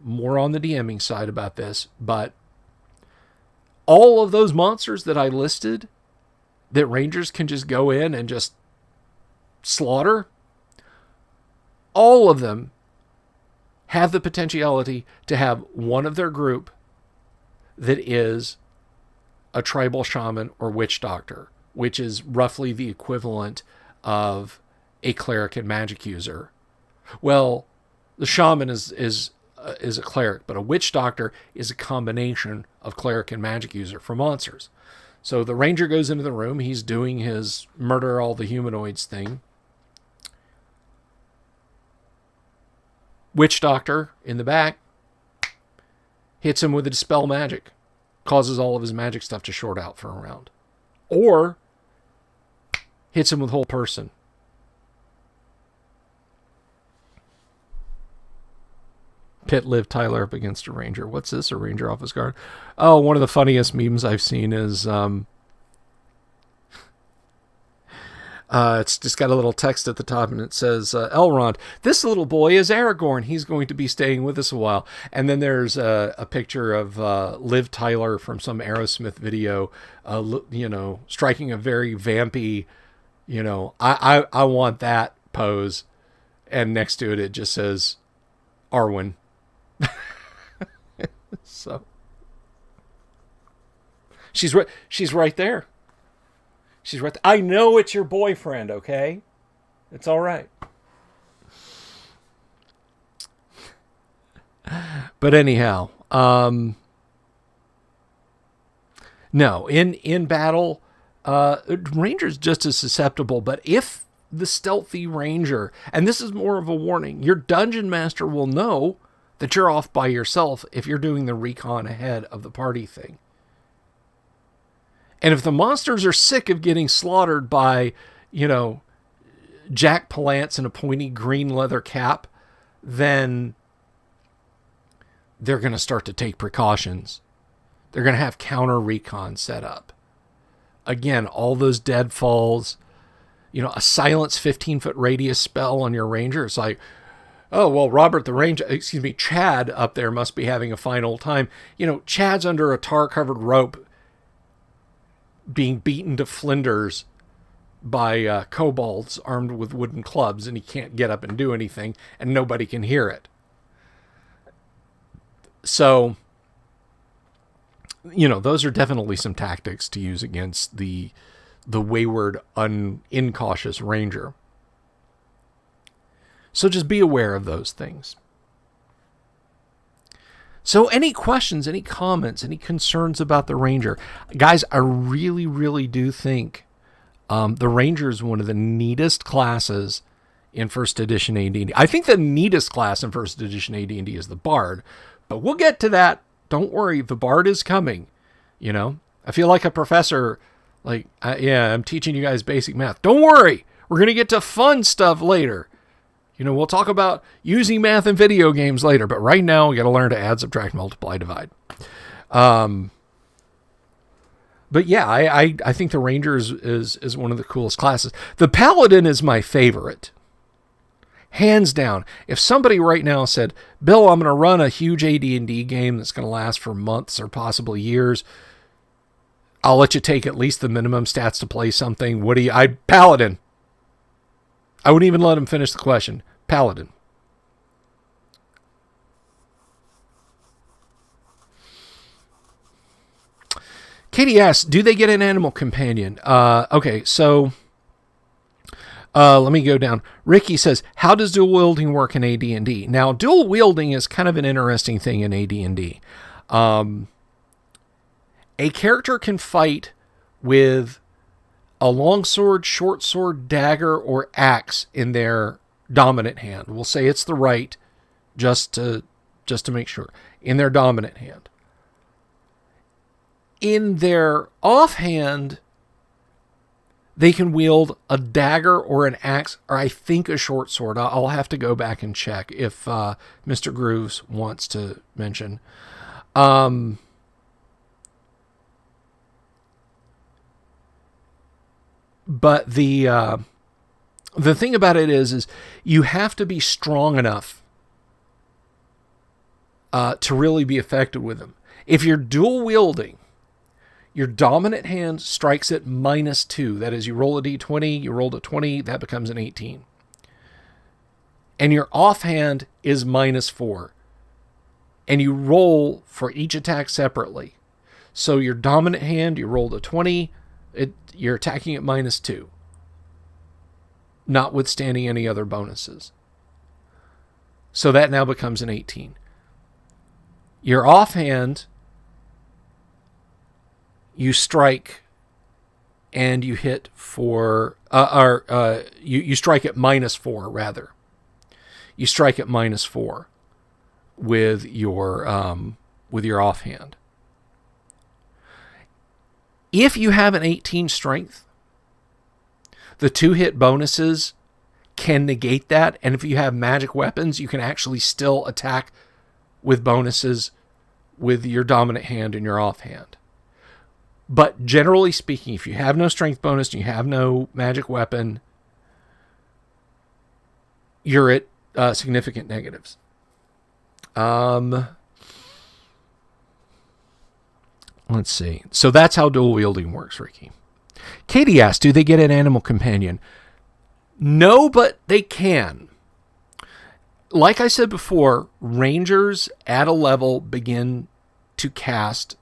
more on the DMing side about this, but all of those monsters that I listed that Rangers can just go in and just slaughter, all of them have the potentiality to have one of their group that is a tribal shaman or witch doctor, which is roughly the equivalent of a cleric and magic user. Well, the shaman is a cleric, but a witch doctor is a combination of cleric and magic user for monsters. So the ranger goes into the room. He's doing his murder all the humanoids thing. Witch doctor in the back hits him with a dispel magic, causes all of his magic stuff to short out for a round, or hits him with whole person. Pit live Tyler up against a ranger. What's this? A ranger off his guard? Oh, one of the funniest memes I've seen is it's just got a little text at the top, and it says, Elrond, this little boy is Aragorn. He's going to be staying with us a while. And then there's a picture of Liv Tyler from some Aerosmith video, striking a very vampy, I want that pose. And next to it, it just says Arwen. So she's right there. She's right there. I know it's your boyfriend, okay? It's all right. But anyhow, no, in battle, Ranger's just as susceptible, but if the stealthy ranger, and this is more of a warning, your dungeon master will know that you're off by yourself if you're doing the recon ahead of the party thing. And if the monsters are sick of getting slaughtered by, Jack Palance in a pointy green leather cap, then they're going to start to take precautions. They're going to have counter recon set up. Again, all those deadfalls, a silence 15-foot radius spell on your ranger. It's like, oh, well, Chad up there must be having a fine old time. Chad's under a tar-covered rope being beaten to flinders by kobolds armed with wooden clubs, and he can't get up and do anything, and nobody can hear it. So, those are definitely some tactics to use against the wayward, incautious ranger. So just be aware of those things. So any questions, any comments, any concerns about the ranger? Guys, I really, really do think the ranger is one of the neatest classes in first edition AD&D. I think the neatest class in first edition AD&D is the bard, but we'll get to that. Don't worry, the bard is coming. I feel like a professor, I'm teaching you guys basic math. Don't worry, we're going to get to fun stuff later. We'll talk about using math in video games later, but right now we got to learn to add, subtract, multiply, divide. But yeah, I think the Ranger is one of the coolest classes. The Paladin is my favorite. Hands down. If somebody right now said, Bill, I'm going to run a huge AD&D game that's going to last for months or possibly years, I'll let you take at least the minimum stats to play something. Paladin. I wouldn't even let him finish the question. Paladin. Katie asks, do they get an animal companion? Okay, so Let me go down. Ricky says, how does dual wielding work in AD&D? Now, dual wielding is kind of an interesting thing in AD&D. A character can fight with a longsword, short sword, dagger, or axe in their dominant hand. We'll say it's the right, just to make sure, in their dominant hand. In their offhand, they can wield a dagger or an axe, or I think a short sword. I'll have to go back and check if Mr. Grooves wants to mention. But the thing about it is you have to be strong enough to really be effective with them. If you're dual wielding, your dominant hand strikes at -2. That is, you roll a d20, you rolled a 20, that becomes an 18. And your offhand is -4. And you roll for each attack separately. So your dominant hand, you rolled a 20, you're attacking at -2. Notwithstanding any other bonuses. So that now becomes an 18. Your offhand, you strike and you hit for, you strike at -4 rather. You strike at -4 with your offhand. If you have an 18 strength, the 2-hit bonuses can negate that. And if you have magic weapons, you can actually still attack with bonuses with your dominant hand and your offhand. But generally speaking, if you have no strength bonus and you have no magic weapon, you're at significant negatives. Let's see. So that's how dual wielding works, Ricky. Katie asked, do they get an animal companion? No, but they can. Like I said before, rangers at a level begin to cast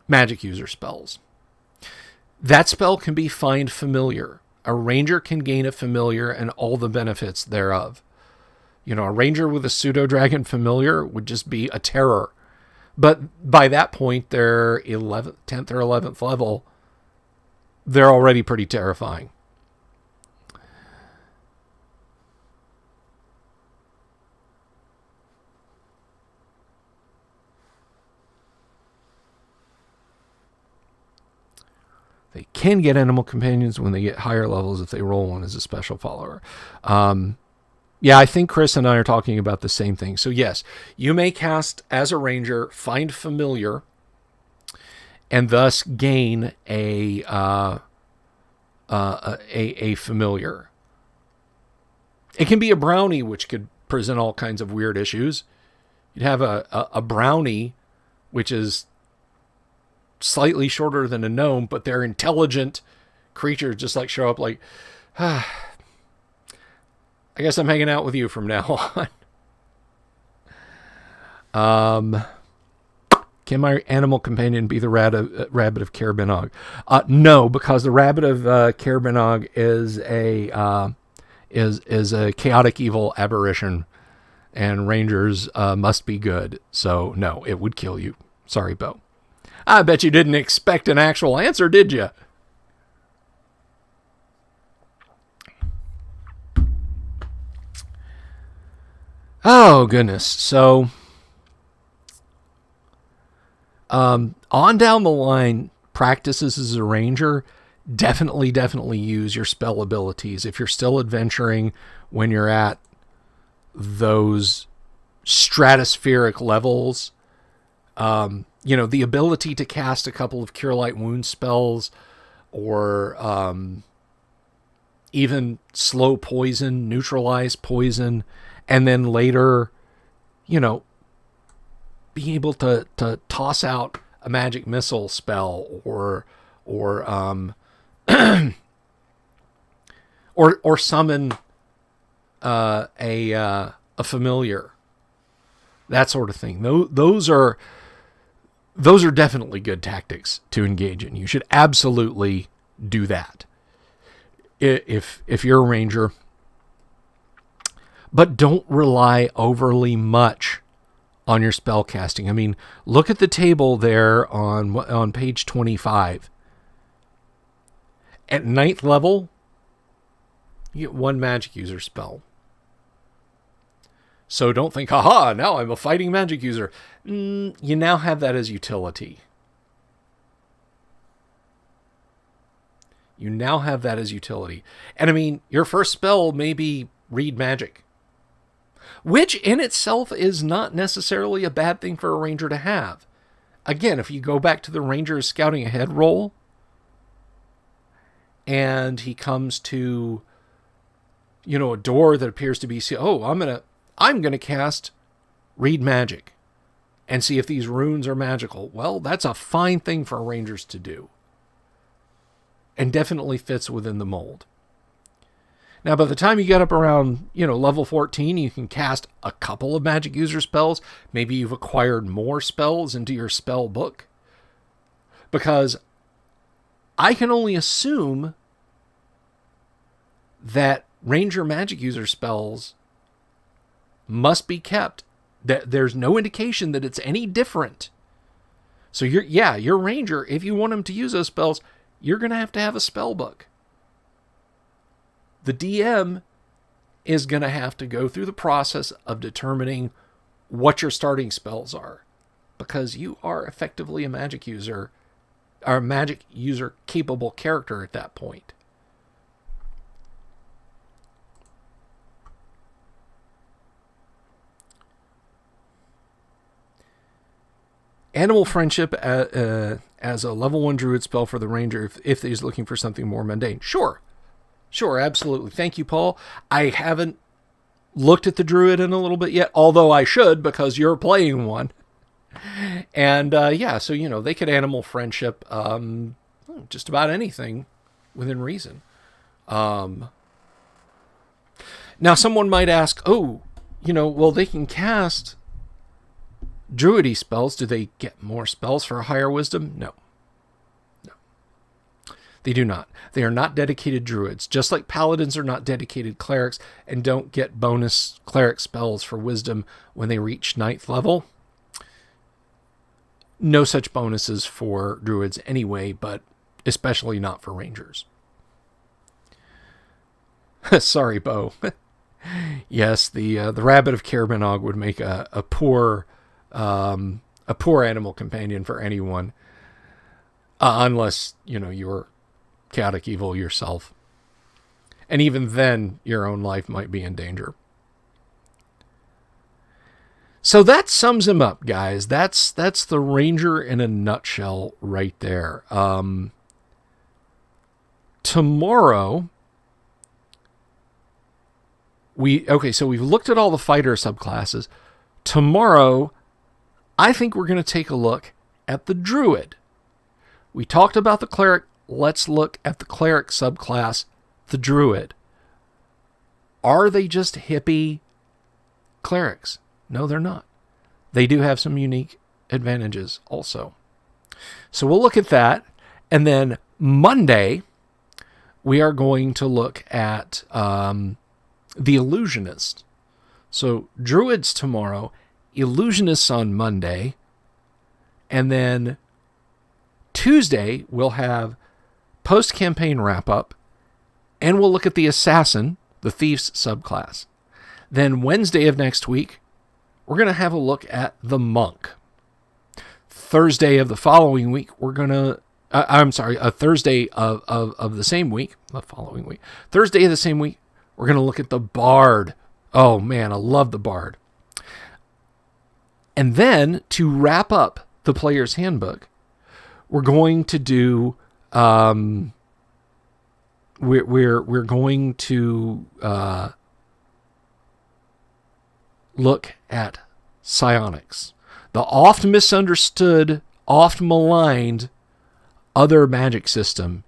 magic user spells. That spell can be find familiar. A ranger can gain a familiar and all the benefits thereof. You know, a ranger with a pseudo-dragon familiar would just be a terror. But by that point, they're 10th or 11th level. They're already pretty terrifying. They can get animal companions when they get higher levels if they roll one as a special follower. Yeah, I think Chris and I are talking about the same thing. So yes, you may cast as a ranger, find familiar, and thus gain a familiar. It can be a brownie, which could present all kinds of weird issues. You'd have a brownie, which is slightly shorter than a gnome, but they're intelligent creatures, just like show up like, I guess I'm hanging out with you from now on. Can my animal companion be the rabbit of Caer Benog? No, because the rabbit of Caer Benog is a chaotic evil aberration, and rangers must be good. So no, it would kill you. Sorry, Bo. I bet you didn't expect an actual answer, did you? Oh, goodness. So, on down the line, practices as a ranger, definitely use your spell abilities. If you're still adventuring when you're at those stratospheric levels, the ability to cast a couple of Cure Light Wound spells or even slow poison, neutralize poison, and then later, being able to toss out a magic missile spell or summon a familiar, that sort of thing. Those are definitely good tactics to engage in. You should absolutely do that. if you're a ranger. But don't rely overly much on your spell casting. I mean, look at the table there on page 25. At 9th level, you get 1 magic user spell. So don't think, haha, now I'm a fighting magic user. You now have that as utility. You now have that as utility. And I mean, your first spell may be read magic, which in itself is not necessarily a bad thing for a ranger to have. Again, if you go back to the ranger scouting ahead roll, and he comes to, a door that appears to be, I'm gonna cast read magic and see if these runes are magical. Well, that's a fine thing for rangers to do, and definitely fits within the mold. Now, by the time you get up around, level 14, you can cast a couple of magic user spells. Maybe you've acquired more spells into your spell book, because I can only assume that ranger magic user spells must be kept. There's no indication that it's any different. So your ranger, if you want him to use those spells, you're going to have a spell book. The DM is going to have to go through the process of determining what your starting spells are, because you are effectively a magic user, or a magic user capable character at that point. Animal Friendship as a level 1 druid spell for the ranger if he's looking for something more mundane. Sure, absolutely. Thank you, Paul. I haven't looked at the druid in a little bit yet, although I should, because you're playing one. And so they could Animal Friendship just about anything within reason. Now someone might ask, they can cast druidy spells. Do they get more spells for higher wisdom? No. They do not. They are not dedicated druids, just like paladins are not dedicated clerics and don't get bonus cleric spells for wisdom when they reach 9th level. No such bonuses for druids anyway, but especially not for rangers. Sorry, Bo. Yes, the Rabbit of Kerbenog would make a poor animal companion for anyone, unless you're chaotic evil yourself, and even then your own life might be in danger. So that sums him up, guys. That's the ranger in a nutshell right there. Tomorrow so we've looked at all the fighter subclasses. Tomorrow, I think we're going to take a look at the druid. We talked about the cleric. Let's look at the cleric subclass, the druid. Are they just hippie clerics? No, they're not. They do have some unique advantages also. So we'll look at that. And then Monday, we are going to look at the illusionist. So druids tomorrow, illusionists on Monday, and then Tuesday we'll have post-campaign wrap-up, and we'll look at the assassin, the thief's subclass. Then Wednesday of next week, we're going to have a look at the monk. Thursday of the following week, we're going to... Thursday of the same week, the following week. Thursday of the same week, we're going to look at the bard. Oh, man, I love the bard. And then, to wrap up the player's handbook, we're going to do... We're going to look at psionics, the oft misunderstood, oft maligned other magic system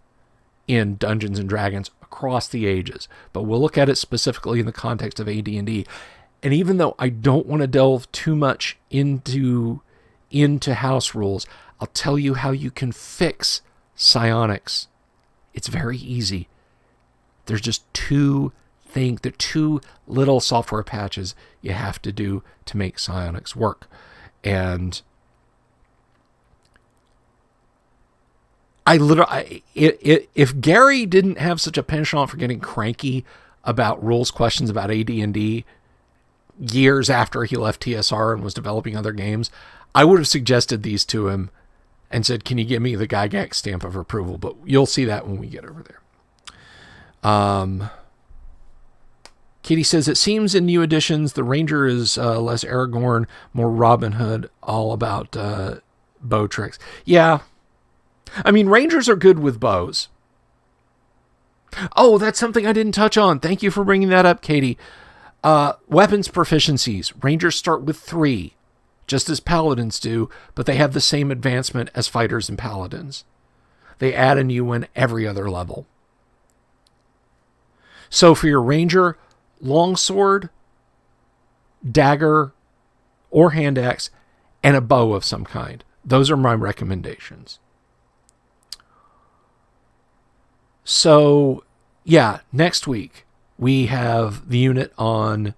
in Dungeons and Dragons across the ages. But we'll look at it specifically in the context of AD&D. And even though I don't want to delve too much into house rules, I'll tell you how you can fix psionics. It's very easy. There's just the two little software patches you have to do to make psionics work. And if Gary didn't have such a penchant for getting cranky about rules questions about AD&D years after he left TSR and was developing other games, I would have suggested these to him and said, can you give me the Gygax stamp of approval? But you'll see that when we get over there. Katie says, it seems in new editions, the Ranger is less Aragorn, more Robin Hood, all about bow tricks. Yeah. I mean, Rangers are good with bows. Oh, that's something I didn't touch on. Thank you for bringing that up, Katie. Weapons proficiencies. Rangers start with 3, just as Paladins do, but they have the same advancement as fighters and Paladins. They add a new one every other level. So for your Ranger, longsword, dagger, or hand axe, and a bow of some kind. Those are my recommendations. So, yeah, next week we have the unit on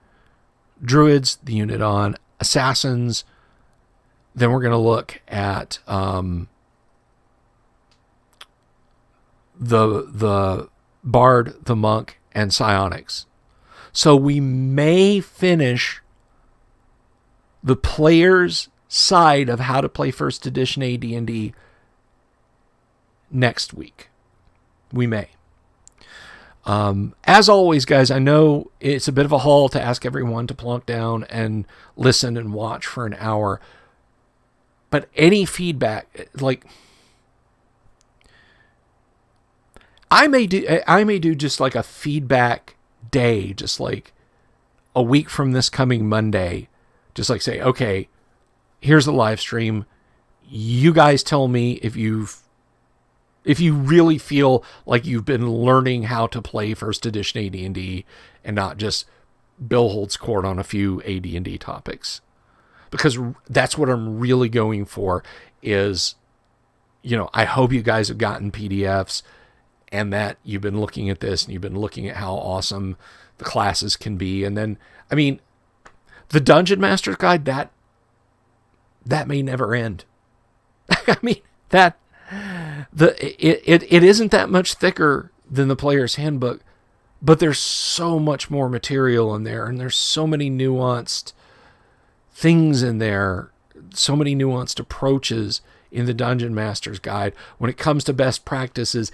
druids, the unit on assassins. Then we're going to look at the bard, the monk, and psionics. So we may finish the player's side of how to play first edition AD&D next week. We may. As always, guys, I know it's a bit of a haul to ask everyone to plunk down and listen and watch for an hour. But any feedback, like, I may do just like a feedback day, just like a week from this coming Monday, just like say, okay, here's the live stream. You guys tell me if you really feel like you've been learning how to play first edition AD&D and not just Bill holds court on a few AD&D topics, because that's what I'm really going for is, I hope you guys have gotten PDFs and that you've been looking at this and you've been looking at how awesome the classes can be. And then, I mean, the Dungeon Master's Guide, that may never end. I mean, it isn't that much thicker than the Player's Handbook, but there's so much more material in there, and there's so many nuanced things in there, so many nuanced approaches in the Dungeon Master's Guide. When it comes to best practices,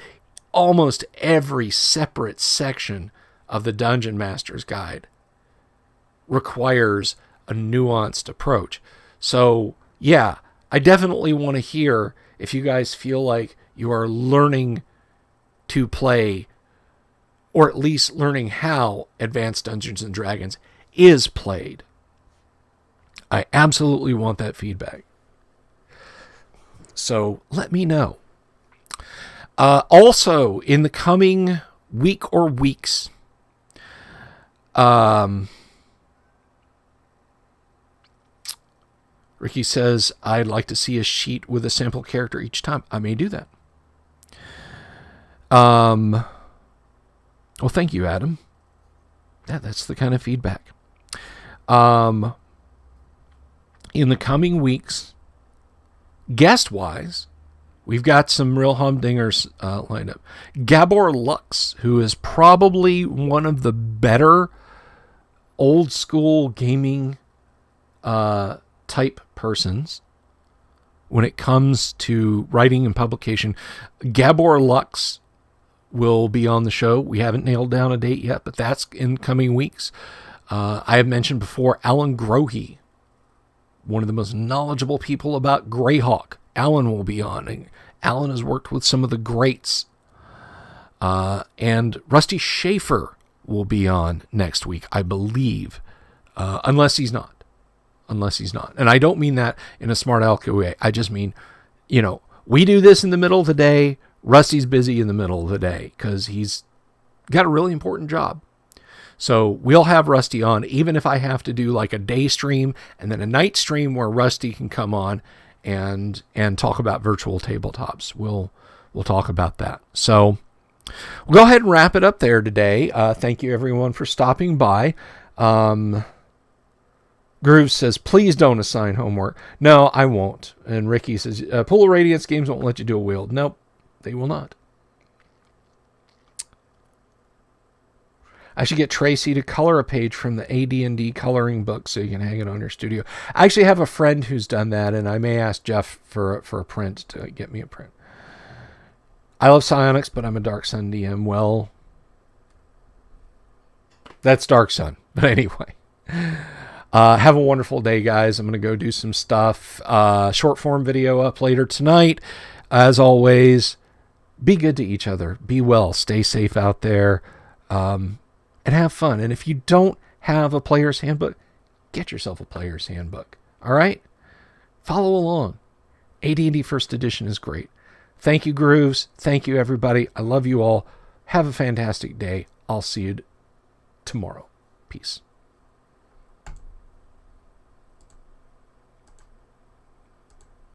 almost every separate section of the Dungeon Master's Guide requires a nuanced approach. So, yeah, I definitely want to hear if you guys feel like you are learning to play, or at least learning how Advanced Dungeons & Dragons is played. I absolutely want that feedback. So let me know. Also, in the coming week or weeks, Ricky says, I'd like to see a sheet with a sample character each time. I may do that. Well, thank you, Adam. That's the kind of feedback. In the coming weeks, guest-wise, we've got some real humdingers lined up. Gabor Lux, who is probably one of the better old-school gaming type persons when it comes to writing and publication. Gabor Lux will be on the show. We haven't nailed down a date yet, but that's in coming weeks. I have mentioned before Alan Grohe, one of the most knowledgeable people about Greyhawk. Alan will be on. And Alan has worked with some of the greats. And Rusty Schaefer will be on next week, I believe, unless he's not. And I don't mean that in a smart aleck way. I just mean, we do this in the middle of the day. Rusty's busy in the middle of the day because he's got a really important job. So we'll have Rusty on, even if I have to do like a day stream and then a night stream where Rusty can come on and talk about virtual tabletops. We'll talk about that. So We'll go ahead and wrap it up there today. Thank you, everyone, for stopping by. Groove says, please don't assign homework. No, I won't. And Ricky says, Pool of Radiance games won't let you do a wield. Nope, they will not. I should get Tracy to color a page from the AD&D coloring book so you can hang it on your studio. I actually have a friend who's done that, and I may ask Jeff for a print to get me a print. I love psionics, but I'm a Dark Sun DM. Well, that's Dark Sun. But anyway, have a wonderful day, guys. I'm going to go do some stuff. Short form video up later tonight. As always, be good to each other. Be well. Stay safe out there. And have fun. And if you don't have a player's handbook, get yourself a player's handbook. All right? Follow along. AD&D First Edition is great. Thank you, Grooves. Thank you, everybody. I love you all. Have a fantastic day. I'll see you tomorrow. Peace.